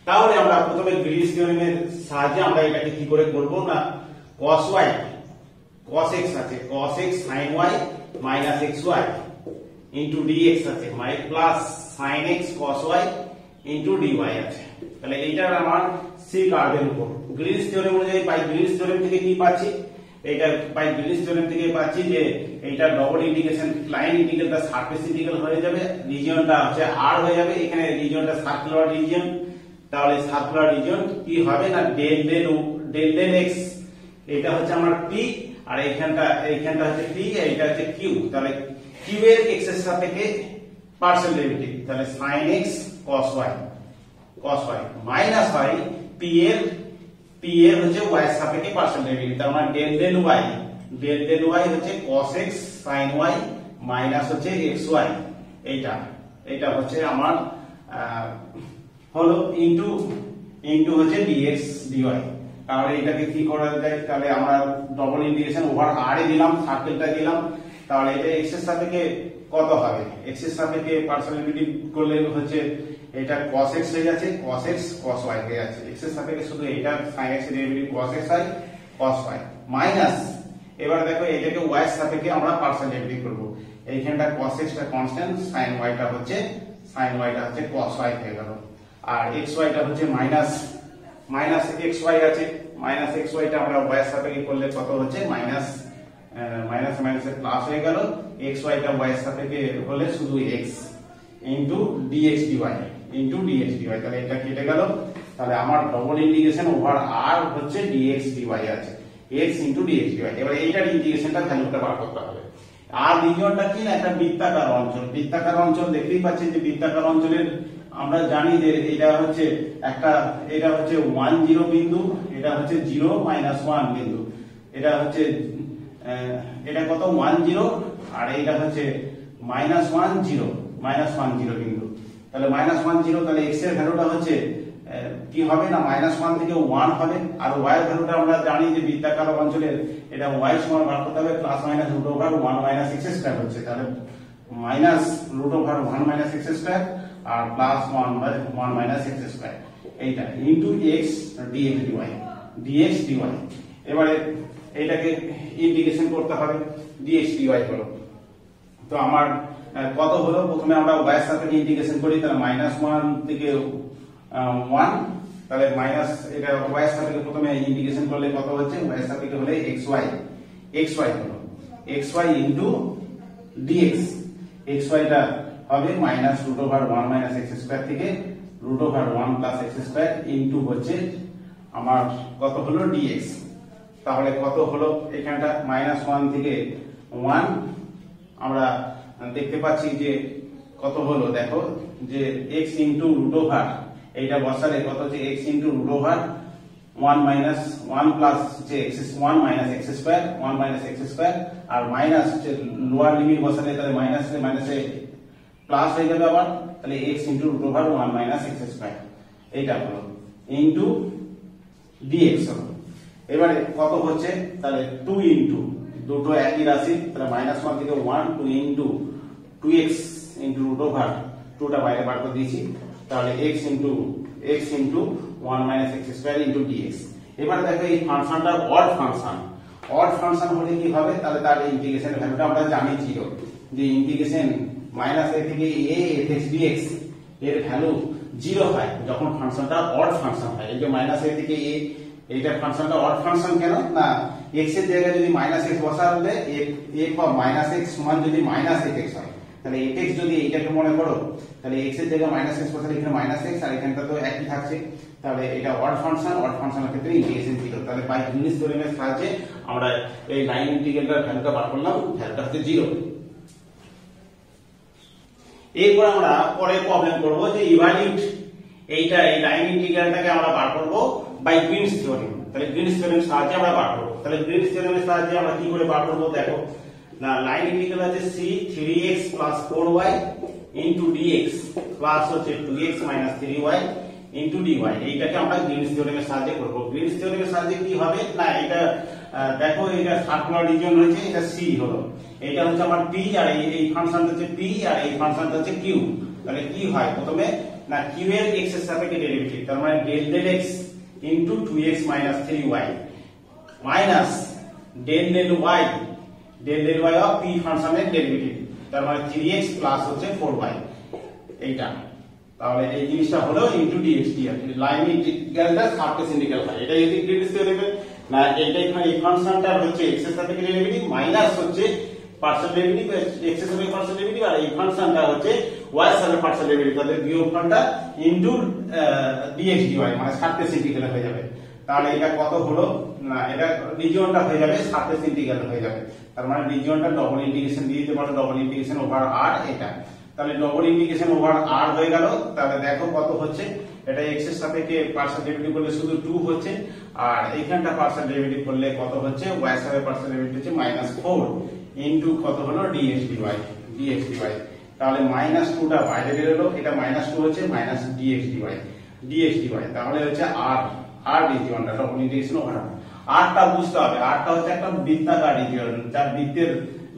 তাহলে আমরা প্রথমে গ্রিনস থিওরেমের সাহায্যে আমরা এটাকে কি করে করব না cos x আছে cos x sin y minus xy into dx আছে মানে plus sin x cos y into dy আছে। তাহলে এইটার আমার c কার্ভের উপর গ্রিনস থিওরেম অনুযায়ী বাই গ্রিনস থিওরেম থেকে কি পাচ্ছি, এইটা বাই গ্রিনস থিওরেম থেকে পাচ্ছি যে এইটা ডবল ইন্টিগ্রেশন লাইন ইন্টিগ্রালটা সারফেস ইন্টিগ্রাল হয়ে যাবে, রিজিয়নটা হচ্ছে r হয়ে যাবে, এখানে রিজিয়নটা সার্কুলার রিজিয়ন, তাহলে সার্কুলার রিজিয়ন কি হবে না ডেল x, এটা হচ্ছে আমার p আর এইখানটা হচ্ছে p, এইটা হচ্ছে q, তাহলে q এর x এর সাপেক্ষে পার্সিয়াল ডেরিভেটিভ, তাহলে sin x cos y minus হয় p এর হচ্ছে y এর সাপেক্ষে পার্সিয়াল ডেরিভেটিভ, তার মানে del y হচ্ছে cos x sin y minus হচ্ছে xy, এইটা হচ্ছে আমার হলো ইনটু হচ্ছে dx dy। তাহলে এটাকে কি করা যায়, তাহলে আমরা ডবল ইন্টিগ্রেশন ওভার r এ দিলাম, সার্কেলটা দিলাম, তাহলে এটা x এর সাপেক্ষে কত হবে, x এর সাপেক্ষে পার্সিয়াল ডেরিভেটিভ করলে হচ্ছে এটা cos x হয়ে যাচ্ছে, cos x cos y হয়ে যাচ্ছে, x এর সাপেক্ষে শুধু এটা sin x এর ডেরিভেটিভ cos x হয় cos y মাইনাস, এবার দেখো এটাকে y এর সাপেক্ষে আমরা পার্সিয়াল ডেরিভেটিভ করব, এইখানটা cos x টা কনস্ট্যান্ট, sin y টা হচ্ছে cos y হয়ে গেল, আর xy টা হচ্ছে মাইনাস xy আছে, মাইনাস xy টা আমরা y এর সাপেক্ষে করলে কত হচ্ছে মাইনাস মাইনাসে প্লাস হয়ে গেল, xy টা y এর সাপেক্ষে হলে শুধু x ইনটু dx dy, তাহলে এটা কেটে গেল, তাহলে আমার ডবল ইন্টিগ্রেশন ওভার r হচ্ছে dx dy আছে, x ইনটু dx dy। এবার এইটার ইন্টিগ্রেশনটা ভ্যালুটা বার করতে হবে। আর রিজিয়নটা কি না, একটা বৃত্তাকার অঞ্চল দেখতেই পাচ্ছেন যে বৃত্তাকার অঞ্চলের আমরা জানি যে এটা হচ্ছে 10 বিন্দু, এটা হচ্ছে 0 -1 বিন্দু, এটা হচ্ছে এটা কত 10 আর এটা হচ্ছে -10 বিন্দু, তাহলে -10, তাহলে x এর ভ্যালুটা হচ্ছে কি হবে না -1 থেকে 1 হবে, আর y এর ভ্যালুটা আমরা জানি যে বৃত্তাকার অঞ্চলের এটা y সমান বার করতে হবে প্লাস মাইনাস √1 - x² হচ্ছে, তাহলে -√1 - x² আর প্লাস 1 - x², এইটা ইনটু x dx dy। এবারে এইটাকে ইন্টিগ্রেশন করতে হবে, dx dy হলো, তো আমার কত হলো, প্রথমে আমরা y এর সাপেক্ষে ইন্টিগ্রেশন করি, তাহলে -1 থেকে 1, তাহলে মাইনাস এটা y এর সাপেক্ষে প্রথমে ইন্টিগ্রেশন করলে কত হচ্ছে, y এর সাপেক্ষে হলে xy হলো, xy ইনটু dx, xy টা হবে -√1 - x² থেকে √1 + x² ইনটু হচ্ছে আমার কত হলো dx, তাহলে কত হলো এখানটা -1 থেকে 1, আমরা দেখতে পাচ্ছি যে কত হলো, দেখো যে x ইনটু √, এইটা বসালে কত হচ্ছে x ইনটু √1 1 প্লাস হচ্ছে x1 - x² আর মাইনাস লোয়ার লিমিট বসালে তাহলে মাইনাসে প্লাস হয়ে যাবে আবার, তাহলে x ইনটু √1 - x², এইটা হলো ইনটু dx হলো। এবারে কত হচ্ছে, তাহলে 2 ইনটু, দুটো একই রাশি, তাহলে -1 থেকে 1, 2 ইনটু 2x ইনটু √, 2টা বাইরে বার করে দিয়েছি, তাহলে x into 1 - x² into dx। এবারে দেখো এই ফাংশনটা অড ফাংশন হলে কি হবে, তাহলে তার ইন্টিগ্রেশনের ভ্যালুটা আমরা জানি ছিল যে ইন্টিগ্রেশন -a থেকে a fx dx এর ভ্যালু 0 হয় যখন ফাংশনটা অড ফাংশন হয়। এই যে -a থেকে a, এইটা ফাংশনটা অড ফাংশন কেন না, x এর জায়গায় যদি -x বসালে x সমান যদি -fx হয়, তাহলে fx যদি এইটাকে মনে করো, তাহলে x এর জায়গায় -x বসালে এখানে -x আর এখানটা তো একই থাকছে, তাহলে এটা অড ফাংশনের ক্ষেত্রে ইন্টিগ্রেশন 0, তাহলে বাই গ্রিনস থিওরেমের সাহায্যে আমরা এই লাইন ইন্টিগ্রালটার ভ্যালুটা বার করলাম, ভ্যালুটা হচ্ছে 0। এরপর আমরা পরের প্রবলেম করব যে ইভালুয়েট এই লাইন ইন্টিগ্রালটাকে আমরা বার করব বাই গ্রিনস থিওরেম, তাহলে গ্রিনস থিওরেমের সাহায্যে আমরা বার করব। তাহলে গ্রিনস থিওরেমের সাহায্যে আমরা কি করে বার করব, দেখো না লাইন ইন্টিগ্রাল আছে c 3x + 4y into dx plus হচ্ছে 2x - 3y ইনটু dy, এইটাকে আমরা গ্রিনস থিওরেমের সাহায্যে করব। গ্রিনস থিওরেমের সাহায্যে কি হবে না, এটা দেখো এটা সার্কুলার রিজিয়ন রয়েছে, এটা c হলো, এটা হচ্ছে আমার p আর এই ফাংশনটা হচ্ছে p আর এই ফাংশনটা হচ্ছে q, তাহলে কি হয় প্রথমে না q এর x এর সাপেক্ষে ডেরিভেটিভ, তার মানে del x into 2x - 3y minus del y of p ফাংশনের ডেরিভেটিভ, তার মানে 3x প্লাস হচ্ছে 4y, এইটা, তাহলে এই জিনিসটা হলো ইনটু dx dy। লাইন ইন্টিগ্রালটা সারফেস ইন্টিগ্রাল হয়, এটা যদি গ্রিনস থিওরেমের না, এইটা এখানে এই ফাংশনটা হচ্ছে x এর সাপেক্ষে ডেরিভেটিভ মাইনাস হচ্ছে পার্সিয়াল ডেরিভেটিভ x এর সাপেক্ষে পার্সিয়াল ডেরিভেটিভ, আর এই ফাংশনটা হচ্ছে y এর সাপেক্ষে পার্সিয়াল ডেরিভেটিভ, তাহলে বিয়োগফলটা ইনটু dx dy মানে সারফেস ইন্টিগ্রাল হয়ে যাবে। তাহলে এটা কত হলো না, এটা রিজিয়নটা হয়ে যাবে সারফেস ইন্টিগ্রাল হয়ে যাবে, তার মানে রিজিয়নটা ডবল ইন্টিগ্রেশন দিয়ে দিতে পারো, ডবল ইন্টিগ্রেশন ওভার r, এটা তাহলে ডবল ইন্টিগ্রেশন ওভার আর হয়ে গেল। তাহলে দেখো কত হচ্ছে, এটা x এর সাপেক্ষে পার্শিয়াল ডেরিভেটিভ করলে শুধু 2 হচ্ছে, আর এইখানটা পার্শিয়াল ডেরিভেটিভ করলে কত হচ্ছে, y এর সাপেক্ষে পার্শিয়াল ডেরিভেটিভ হচ্ছে -4 ইনটু কত হলো dx dy। তাহলে -2 টা বাইরে বের হলো, এটা -2 হচ্ছে -dx dy। তাহলে হচ্ছে r dt double integration over r টা বুঝতে হবে। r টা হচ্ছে একটা বৃত্তাকার রিজিয়ন, যার বৃত্তের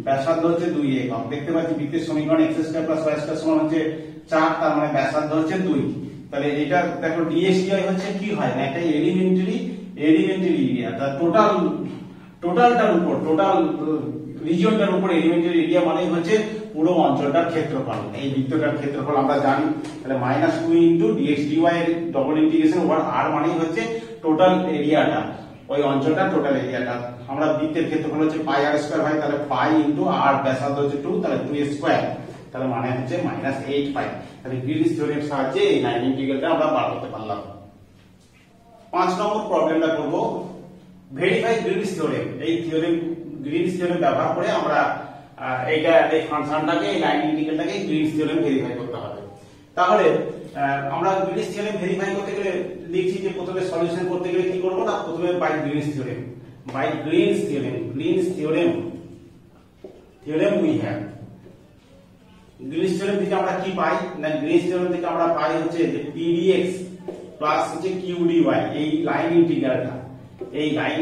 ব্যাসার্ধ হচ্ছে 2 একক। দেখতে পাচ্ছি বৃত্তের সমীকরণ x² + y² সমান হচ্ছে 4, তার মানে ব্যাসার্ধ হচ্ছে 2। তাহলে এটা দেখো dx dy হচ্ছে কি হয় না, একটা এলিমেন্টারি এরিয়া, তার টোটালটার উপর, টোটাল রিজিয়নটার উপর এলিমেন্টারি এরিয়া মানে হচ্ছে পুরো অঞ্চলটার ক্ষেত্রফল। এই বৃত্তটার ক্ষেত্রফল আমরা জানি। তাহলে -2 ইনটু dx dy এর ডবল ইন্টিগ্রেশন ওভার r মানে হচ্ছে টোটাল এরিয়াটা, ওই অঞ্চলটার টোটাল এরিয়াটা। আমরা বৃত্তের ক্ষেত্রফল হচ্ছে পাই r স্কয়ার হয়, তাহলে পাই ইনটু r ব্যাসার্ধ হচ্ছে 2, তাহলে 2 স্কয়ার, তাহলে মানে হচ্ছে -8 পাই। তাহলে গ্রিনস থিওরেমের সাহায্যে এই লাইন ইন্টিগ্রালটা আমরা বার করতে পারলাম। 5 নম্বর প্রবলেমটা করব ভেরিফাই গ্রিনস থিওরেম। এই গ্রিনস থিওরেম ব্যবহার করে আমরা এই ফাংশনটাকে, এই লাইন ইন্টিগ্রালটাকে গ্রিনস থিওরেম ভেরিফাই করতে হবে। তাহলে আমরা গ্রিনস থিওরেম ভেরিফাই করতে গেলে লিখছি যে প্রথমে সলিউশন করতে গেলে কি করব না, প্রথমে by Green's theorem we have. Green's theorem থেকে আমরা কি পাই না, গ্রিনস থিওরেম থেকে আমরা পাই হচ্ছে যে pdx প্লাস হচ্ছে qdy, এই লাইন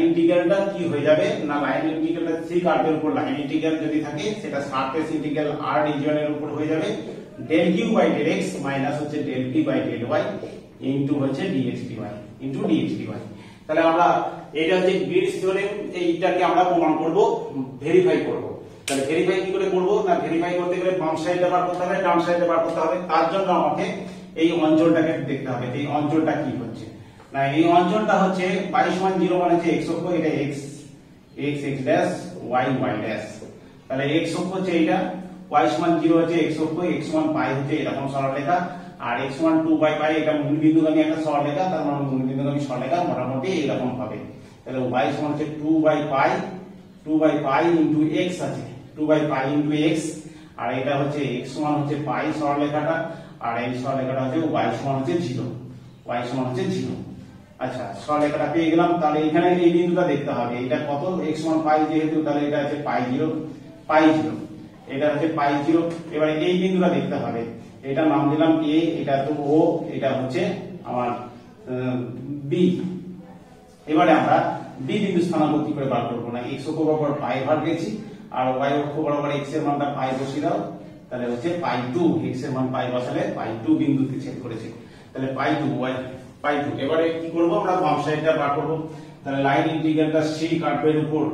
ইন্টিগ্রালটা কি হয়ে যাবে না, লাইন ইন্টিগ্রালটা সি কার্ভের উপর লাইন ইন্টিগ্রাল যদি থাকে সেটা সারফেস ইন্টিগ্রাল r রিজিয়নের উপর হয়ে যাবে del q by del x minus হচ্ছে del p by del y into হচ্ছে dx dy। তাহলে আমরা এটা হচ্ছে গ্রিনস থিওরেম, এইটাকে আমরা প্রমাণ করব, ভেরিফাই করব। তাহলে ভেরিফাই কি করে করব না, ভেরিফাই করতে গেলে বাম সাইডে বার করতে হবে, ডান সাইডে বার করতে হবে। তার জন্য আমাকে এই অঞ্চলটাকে দেখতে হবে, এই অঞ্চলটা কি হচ্ছে না, এই অঞ্চলটা হচ্ছে y সমান 0 মানে হচ্ছে x অক্ষ, এটা x ড্যাশ y ড্যাশ। তাহলে x অক্ষ হচ্ছে এইটা, y সমান 0 হচ্ছে x অক্ষ, x সমান পাই হচ্ছে এরকম সরলরেখা, আর x সমান 2/পাই এটা মূলবিন্দুগামী একটা সরলরেখা, তার মানে মূলবিন্দুগামী সরলরেখা মোটামুটি এরকম হবে। তাহলে y সমান হচ্ছে 2/পাই ইনটু x আছে, 2/পাই ইনটু x, আর এটা হচ্ছে x সমান হচ্ছে পাই সরলরেখাটা, আর এই সরলরেখাটা হচ্ছে y সমান হচ্ছে 0। আচ্ছা, সরলরেখাটা পেয়ে গেলাম। তাহলে এখানে এই বিন্দুটা দেখতে হবে, এটা কত, x সমান পাই যেহেতু, তাহলে এটা হচ্ছে পাই 0, এটা হচ্ছে পাই 0। এবারে এই বিন্দুটা দেখতে হবে, এটা নাম দিলাম a, এটা তো o, এটা হচ্ছে আমার b। এবারে আমরা b বিন্দু স্থানাঙ্ক কি করে বার করব না, x অক্ষ বরাবর পাই ভাগ গেছি, আর y অক্ষ বরাবর x এর মানটা পাই বসিয়ে দাও, তাহলে হচ্ছে পাই 2, x এর মান পাই বসালে পাই 2 বিন্দুতে ছেদ করেছে, তাহলে পাই 2 এবারে কি করব আমরা বাম সাইডটা বার করব। তাহলে লাইন ইন্টিগ্রালটা সি কার্ভের উপর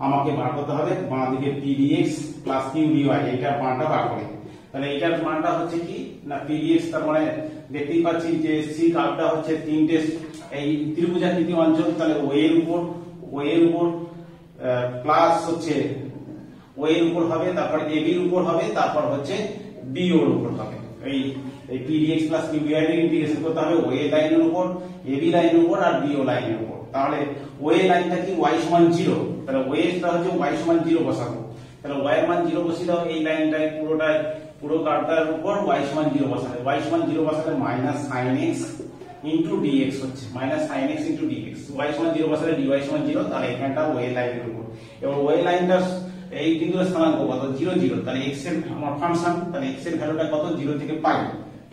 আমাকে বার করতে হবে, বাম দিকে pdx প্লাস qdy, এইটার মানটা বার করে। তাহলে এটার মানটা হচ্ছে কি না pdx, তার মানে দেখতেই পাচ্ছি যে সি কার্ভটা হচ্ছে তিনটে এই ত্রিভুজাকৃতি অঞ্চল, তাহলে ও এর উপর প্লাস হচ্ছে ও এর উপর হবে, তারপর ab এর উপর হবে, তারপর হচ্ছে bo এর উপর হবে। এই pdx প্লাস qdy এর ইন্টিগ্রেশন করতে হবে ও এ লাইনের উপর, ab লাইনের উপর আর bo লাইনের উপর। তাহলে ও এ লাইনটা কি y সমান 0, তাহলে ও এটা হচ্ছে y সমান 0 বসাবো, তাহলে y এর মান 0 বসিয়ে দাও, এই লাইনটাই পুরো কার্ভটার উপর y সমান 0 বসালে, y সমান 0 বসালে sin x ইনটু dx হচ্ছে, sin x into dx, y সমান 0 বসালে dy সমান 0, তাহলে এখানটা ও এ লাইনের উপর। এবার ও এ লাইনটা এই বিন্দুর স্থানাঙ্ক কত, 0 0, তাহলে x এর আমার ফাংশন, তাহলে x এর ভ্যালুটা কত, 0 থেকে পাই,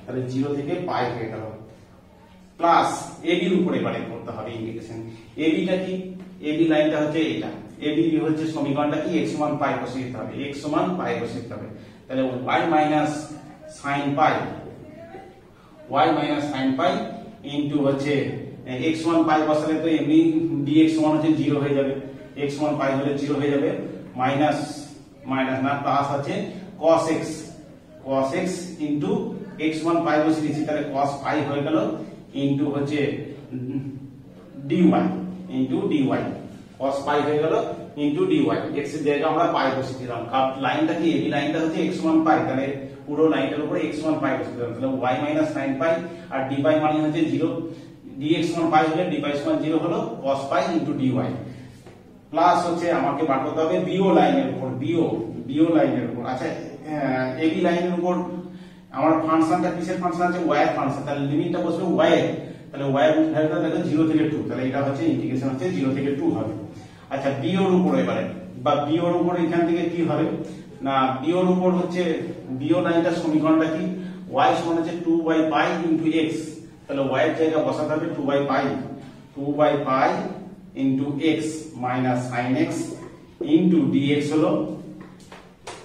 তাহলে 0 থেকে পাই হয়ে গেল, প্লাস ab এর উপরে এবারে করতে হবে ইন্টিগ্রেশন। ab টা কি, ab লাইনটা হচ্ছে এটা, ab হচ্ছে সমীকরণটা কি, x সমান পাই বসিয়ে দিতে হবে, x সমান পাই বসিয়ে দিতে হবে। তাহলে y মাইনাস sin পাই ইনটু হচ্ছে x সমান পাই বসালে তো এমনি dx সমান হচ্ছে 0 হয়ে যাবে, x সমান পাই হলে 0 হয়ে যাবে, মাইনাস না প্লাস আছে cos x ইনটু x সমান পাই বসিয়ে দিয়েছি, তাহলে cos পাই হয়ে গেল ইনটু হচ্ছে dy cos পাই হয়ে গেল ইনটু dy, x এর জায়গায় আমরা পাই বসিয়ে দিলাম। লাইনটা কি, এই লাইনটা হচ্ছে x সমান পাই, তাহলে পুরো লাইনটার উপরে x সমান পাই বসিয়ে দিলাম, তাহলে y মাইনাস sin পাই, আর dy মানে হচ্ছে 0, dx সমান পাই হলে dy সমান 0 হলো cos পাই ইনটু dy, প্লাস হচ্ছে আমাকে বার করতে হবে bo লাইনের উপর, bo লাইনের উপর। আচ্ছা, ab লাইনের উপর আমার ফাংশনটা কিসের ফাংশন আছে, y এর ফাংশন, তাহলে লিমিটটা বসবে y এর, তাহলে y এর ভ্যালুটা দেখো 0 থেকে 2, তাহলে এটা হচ্ছে ইন্টিগ্রেশন হচ্ছে 0 থেকে 2 হবে। আচ্ছা b এর উপর এবারে, বা b এর উপর এখান থেকে কি হবে না, b এর উপর হচ্ছে b এর লাইনটার সমীকরণটা কি, y সমান হচ্ছে 2 পাই ইনটু x, তাহলে y এর জায়গা বসাতে হবে 2 পাই into x minus sin x into dx হলো,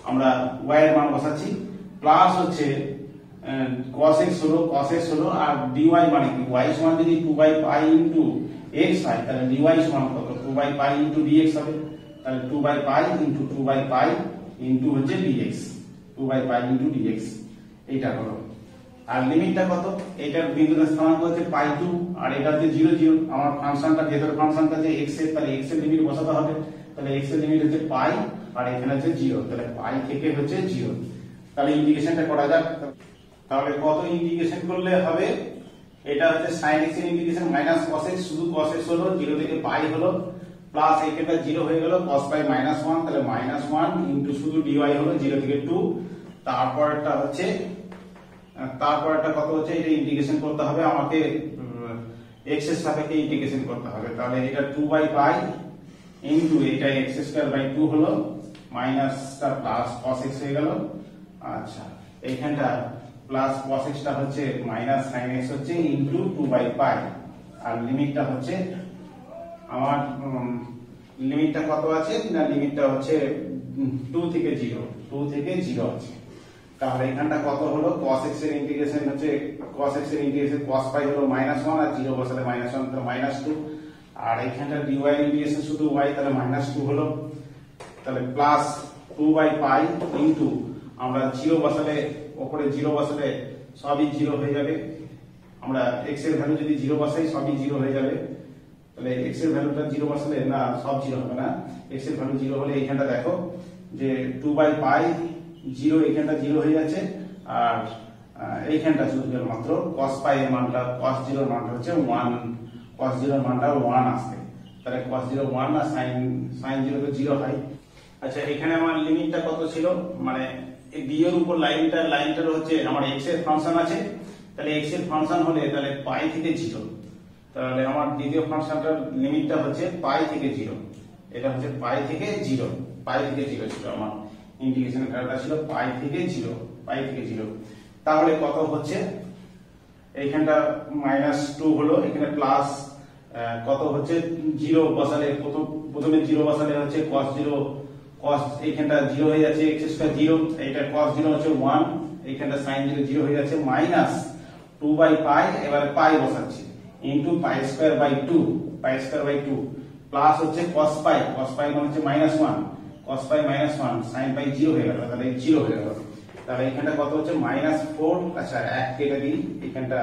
আমরা y এর মান বসাচ্ছি, প্লাস হচ্ছে cos x হলো, আর dy মানে কি, y সমান যদি 2 পাই ইনটু x হয় তাহলে dy সমান কত, 2 পাই ইনটু dx হবে, তাহলে 2 পাই ইনটু 2 পাই ইনটু হচ্ছে dx, 2 পাই ইনটু dx এইটা হলো। আর লিমিটটা কত, এটার বিন্দুতে স্থানাঙ্ক হচ্ছে পাই 2 আর এটা হচ্ছে 0 0, আমার ফাংশনটা ভেতর ফাংশনটা যে x এর, তাহলে x এর লিমিট বসাতে হবে, তাহলে x এর লিমিট হচ্ছে পাই আর এখানে হচ্ছে 0, তাহলে পাই থেকে হচ্ছে 0, তাহলে ইন্টিগ্রেশনটা করা যাক। তাহলে কত ইন্টিগ্রেশন করলে হবে, এটা হচ্ছে sin x এর ইন্টিগ্রেশন মাইনাস cos x, শুধু cos x হলো 0 থেকে পাই হলো, প্লাস এখানটা 0 হয়ে গেল cos পাই মাইনাস 1, তাহলে মাইনাস 1 ইনটু শুধু dy হলো 0 থেকে 2, তারপরটা হচ্ছে কত হচ্ছে, এটা ইন্টিগ্রেশন করতে হবে আমাকে x এর সাপেক্ষে ইন্টিগ্রেশন করতে হবে, তাহলে এটা 2 পাই ইনটু এটা x স্কয়ার বাই 2 হলো, মাইনাসটা প্লাস cos x হয়ে গেল। আচ্ছা এইখানটা প্লাস cos x টা হচ্ছে মাইনাস sin x হচ্ছে ইনটু 2 পাই, আর লিমিটটা হচ্ছে আমার লিমিটটা কত আছে না, লিমিটটা হচ্ছে 2 থেকে 0 আছে, তাহলে এখানটা কত হলো, cos x এর ইন্টিগ্রেশন হচ্ছে cos x এর ইন্টিগ্রেশন cos পাই হলো -1 আর 0 বসালে -1 তাহলে -2, আর এখানটা dy এর ইন্টিগ্রেশন শুধু y তাহলে -2 হলো, তাহলে প্লাস 2 পাই ইনটু আমরা 0 বসালে উপরে 0 বসালে সবই 0 হয়ে যাবে, আমরা x এর ভ্যালু যদি 0 বসাই সবই 0 হয়ে যাবে, তাহলে x এর ভ্যালুটা 0 বসালে না সব 0 হবে না, x এর ভ্যালু 0 হলে এইখানটা দেখো যে 2 পাই 0, এখানটা 0 হয়ে যাচ্ছে, আর এইখানটা শুধু মাত্র cos পাই এর মানটা, cos 0 এর মানটা হচ্ছে 1, cos 0 এর মানটা 1 আসবে, তাহলে cos 0 1 আর sin 0 তো 0 হয়। আচ্ছা এখানে আমার লিমিটটা কত ছিল, মানে এই b এর উপর লাইনটার হচ্ছে আমার x এর ফাংশন আছে, তাহলে x এর ফাংশন হলে তাহলে পাই থেকে 0, তাহলে আমার দ্বিতীয় ফাংশনটার লিমিটটা হচ্ছে পাই থেকে 0, এটা হচ্ছে পাই থেকে 0 ছিল আমার ইন্টিগ্রেশন কারটা ছিল পাই থেকে 0, তাহলে কত হচ্ছে, এইখানটা -2 হলো, এখানে প্লাস কত হচ্ছে 0 বসালে, প্রথমে 0 বসালে হচ্ছে cos 0, cos এইখানটা 0 হয়ে যাচ্ছে x স্কয়ার 0, এইটা cos 0 হচ্ছে 1, এইখানটা sin 0 0 হয়ে যাচ্ছে, মাইনাস 2 পাই, এবারে পাই বসাচ্ছি into pi square by 2, plus হচ্ছে cos পাই মানে হচ্ছে -1, cos পাই -1 sin পাই 0 হয়ে গেল, তাহলে 0 হয়ে গেল, তাহলে এখানটা কত হচ্ছে -4, আচ্ছা 1 কেটে দিই, এখানটা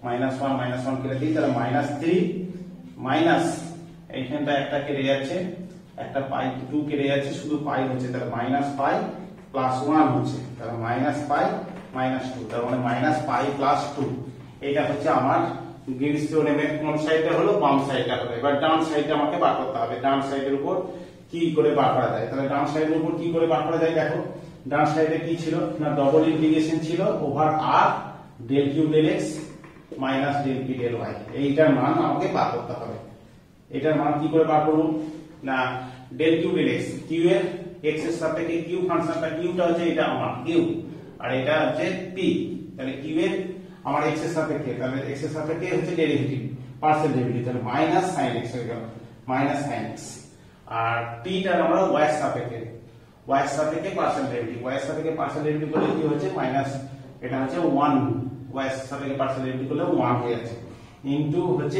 -1 কেটে দিই, তাহলে -3 মাইনাস এইখানটা একটা কেটে যাচ্ছে, একটা পাই 2 কেটে যাচ্ছে, শুধু পাই হচ্ছে, তাহলে মাইনাস পাই প্লাস 1 হচ্ছে, তাহলে মাইনাস পাই -2, তার মানে মাইনাস পাই প্লাস 2, এটা হচ্ছে আমার গ্রিনস থিওরেমের কোন সাইডটা হলো, বাম সাইডটা হলো। এবার ডান সাইডটা আমাকে বার করতে হবে, ডান সাইডের উপর কি করে বার করা যায়, তাহলে ডান সাইডের উপর কি করে বার করা যায়, দেখো ডান সাইডে কি ছিল না, ডবল ইন্টিগ্রেশন ছিল over r del q del x minus del p del y, এইটার মান আমাকে বার করতে হবে। এটার মান কি করে বার করব না, del q del x, q এর x এর সাপেক্ষে q ফাংশনটা, q টা হচ্ছে এটা আমার q আর এটা হচ্ছে p, তাহলে q এর আমার x এর সাপেক্ষে, তাহলে x এর সাপেক্ষে হচ্ছে ডেরিভেটিভ, পার্শিয়াল ডেরিভেটিভ, তাহলে মাইনাস sin x হয়ে গেল, মাইনাস sin x, আর p টা আমরা y এর সাপেক্ষে পার্শিয়াল ডেরিভেটিভ, y এর সাপেক্ষে পার্শিয়াল ডেরিভেটিভ করলে কি হচ্ছে মাইনাস, এটা হচ্ছে 1, y এর সাপেক্ষে পার্শিয়াল ডেরিভেটিভ করলে 1 হয়ে যাচ্ছে, ইনটু হচ্ছে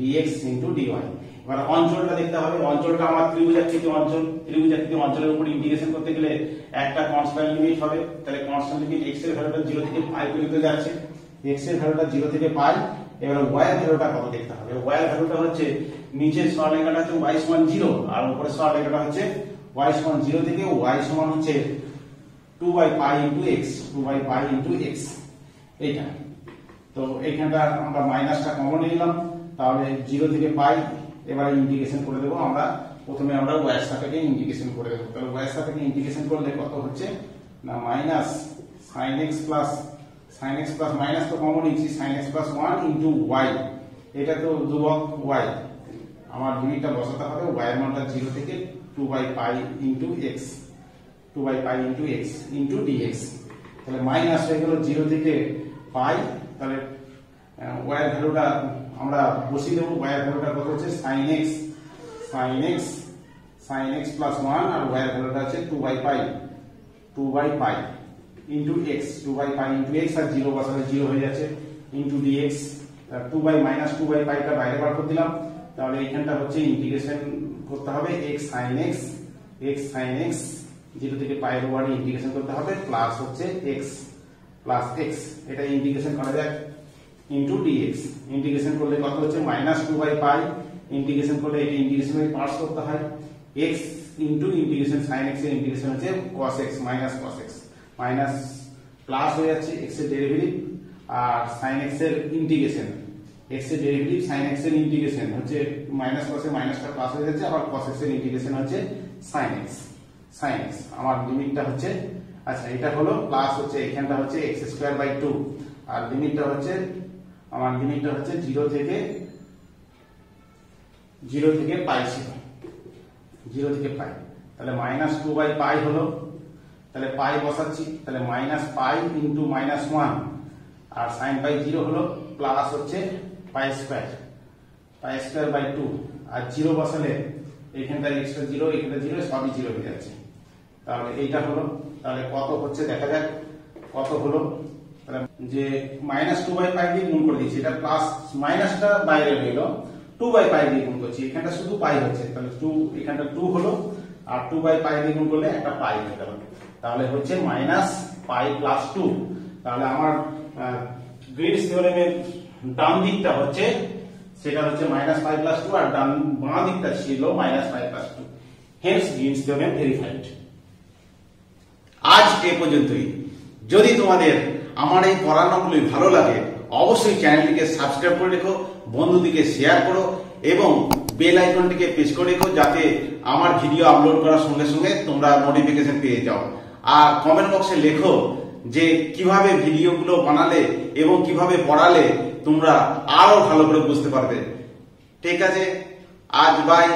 dx ইনটু dy। এবার অঞ্চলটা দেখতে হবে, অঞ্চলটা আমার ত্রিভুজাকৃতি অঞ্চলের উপর ইন্টিগ্রেশন করতে গেলে একটা কনস্ট্যান্ট লিমিট হবে, তাহলে কনস্ট্যান্ট লিমিট x এর ভ্যালুটা 0 থেকে পাই পর্যন্ত যাচ্ছে, x এর ভ্যালুটা 0 থেকে পাই, এবার y এর ভ্যালুটা কত দেখতে হবে, y এর ভ্যালুটা হচ্ছে নিচের সরলরেখাটা হচ্ছে y সমান 0 আর উপরের সরলরেখাটা হচ্ছে y সমান 0 থেকে y সমান হচ্ছে 2 পাই ইনটু x, এইটা। তো এইখানটা আমরা মাইনাসটা কমন নিলাম, তাহলে 0 থেকে পাই, এবারে ইন্টিগ্রেশন করে দেব আমরা, প্রথমে আমরা y এর সাপেক্ষে ইন্টিগ্রেশন করে দেব, তাহলে y এর সাপেক্ষে ইন্টিগ্রেশন করলে কত হচ্ছে না minus sin x plus minus তো কমন নিচ্ছি sin x plus 1 into y, এটা তো ধ্রুবক y, আমার লিমিটটা বসাতে হবে y এর মানটা 0 থেকে 2/π into x, 2/π into x into dx। তাহলে মাইনাস হয়ে গেল 0 থেকে পাই, তাহলে y এর ভ্যালুটা আমরা বসিয়ে দেবো। y এর ভ্যালুটা কত হচ্ছে sin x প্লাস 1 আর y এর ভ্যালুটা হচ্ছে 2/π ইনটু x, 2/π ইনটু x আর 0 বসালে 0 হয়ে যাচ্ছে ইনটু dx। 2/-2/π টা বাইরে বার করে দিলাম, তাহলে এইখানটা হচ্ছে ইন্টিগ্রেশন করতে হবে x sin x 0 থেকে পাই এর ওয়ার্ডে ইন্টিগ্রেশন করতে হবে, প্লাস হচ্ছে x প্লাস x, এটা ইন্টিগ্রেশন করা যাক ইনটু dx। ইন্টিগ্রেশন করলে কত হচ্ছে -2/π, ইন্টিগ্রেশন করলে এটা ইন্টিগ্রেশনের পার্টস করতে হয়, x into integration sin x এর ইন্টিগ্রেশন হচ্ছে cos x minus cos x, minus plus হয়ে যাচ্ছে x এর ডেরিভেটিভ আর sin x এর ইন্টিগ্রেশন, x এর ডেরিভেটিভ sin x এর ইন্টিগ্রেশন হচ্ছে মাইনাস cos এ মাইনাসটা প্লাস হয়ে যাচ্ছে, আবার cos x এর ইন্টিগ্রেশন হচ্ছে sin x। আমার লিমিটটা হচ্ছে, আচ্ছা এটা হলো প্লাস হচ্ছে এখানটা হচ্ছে x²/2 আর লিমিটটা হচ্ছে আমার লিমিটটা হচ্ছে 0 থেকে পাই ছিল, 0 থেকে পাই, তাহলে -2/π হলো, তাহলে পাই বসাচ্ছি, তাহলে -π ইনটু -1 আর sin π 0 হলো, প্লাস হচ্ছে π²/2 আর 0 বসালে এখানটা এক্সট্রা 0 এখানটা 0 সবই 0 হয়ে যাচ্ছে, তাহলে এইটা হলো। তাহলে কত হচ্ছে দেখা যাক কত হলো, তাহলে যে -2/π দিয়ে গুণ করে দিয়েছি, এটা প্লাস মাইনাসটা বাইরে হয়ে গেল, 2/π দিয়ে গুণ করছি, এখানটা শুধু পাই হচ্ছে, তাহলে 2 এখানটা 2 হলো আর 2/π দিয়ে গুণ করলে একটা পাই হয়ে গেল, তাহলে হচ্ছে -π প্লাস 2। তাহলে আমার গ্রিনস থিওরেমের ডান দিকটা হচ্ছে সেটা হচ্ছে -π প্লাস 2 আর বাঁ দিকটা ছিল -π plus 2, hence Green's theorem verified. আজ এই পর্যন্তই। যদি তোমাদের আমার এই পড়ানোগুলি ভালো লাগে অবশ্যই চ্যানেলটিকে সাবস্ক্রাইব করে রেখো, বন্ধুদিকে শেয়ার করো এবং বেল আইকনটিকে প্রেস করে রেখো যাতে আমার ভিডিও আপলোড করার সঙ্গে সঙ্গে তোমরা নোটিফিকেশন পেয়ে যাও। আর কমেন্ট বক্সে লেখো যে কিভাবে ভিডিওগুলো বানালে এবং কিভাবে পড়ালে তোমরা আরো ভালো করে বুঝতে পারবে। ঠিক আছে, আজ বাই।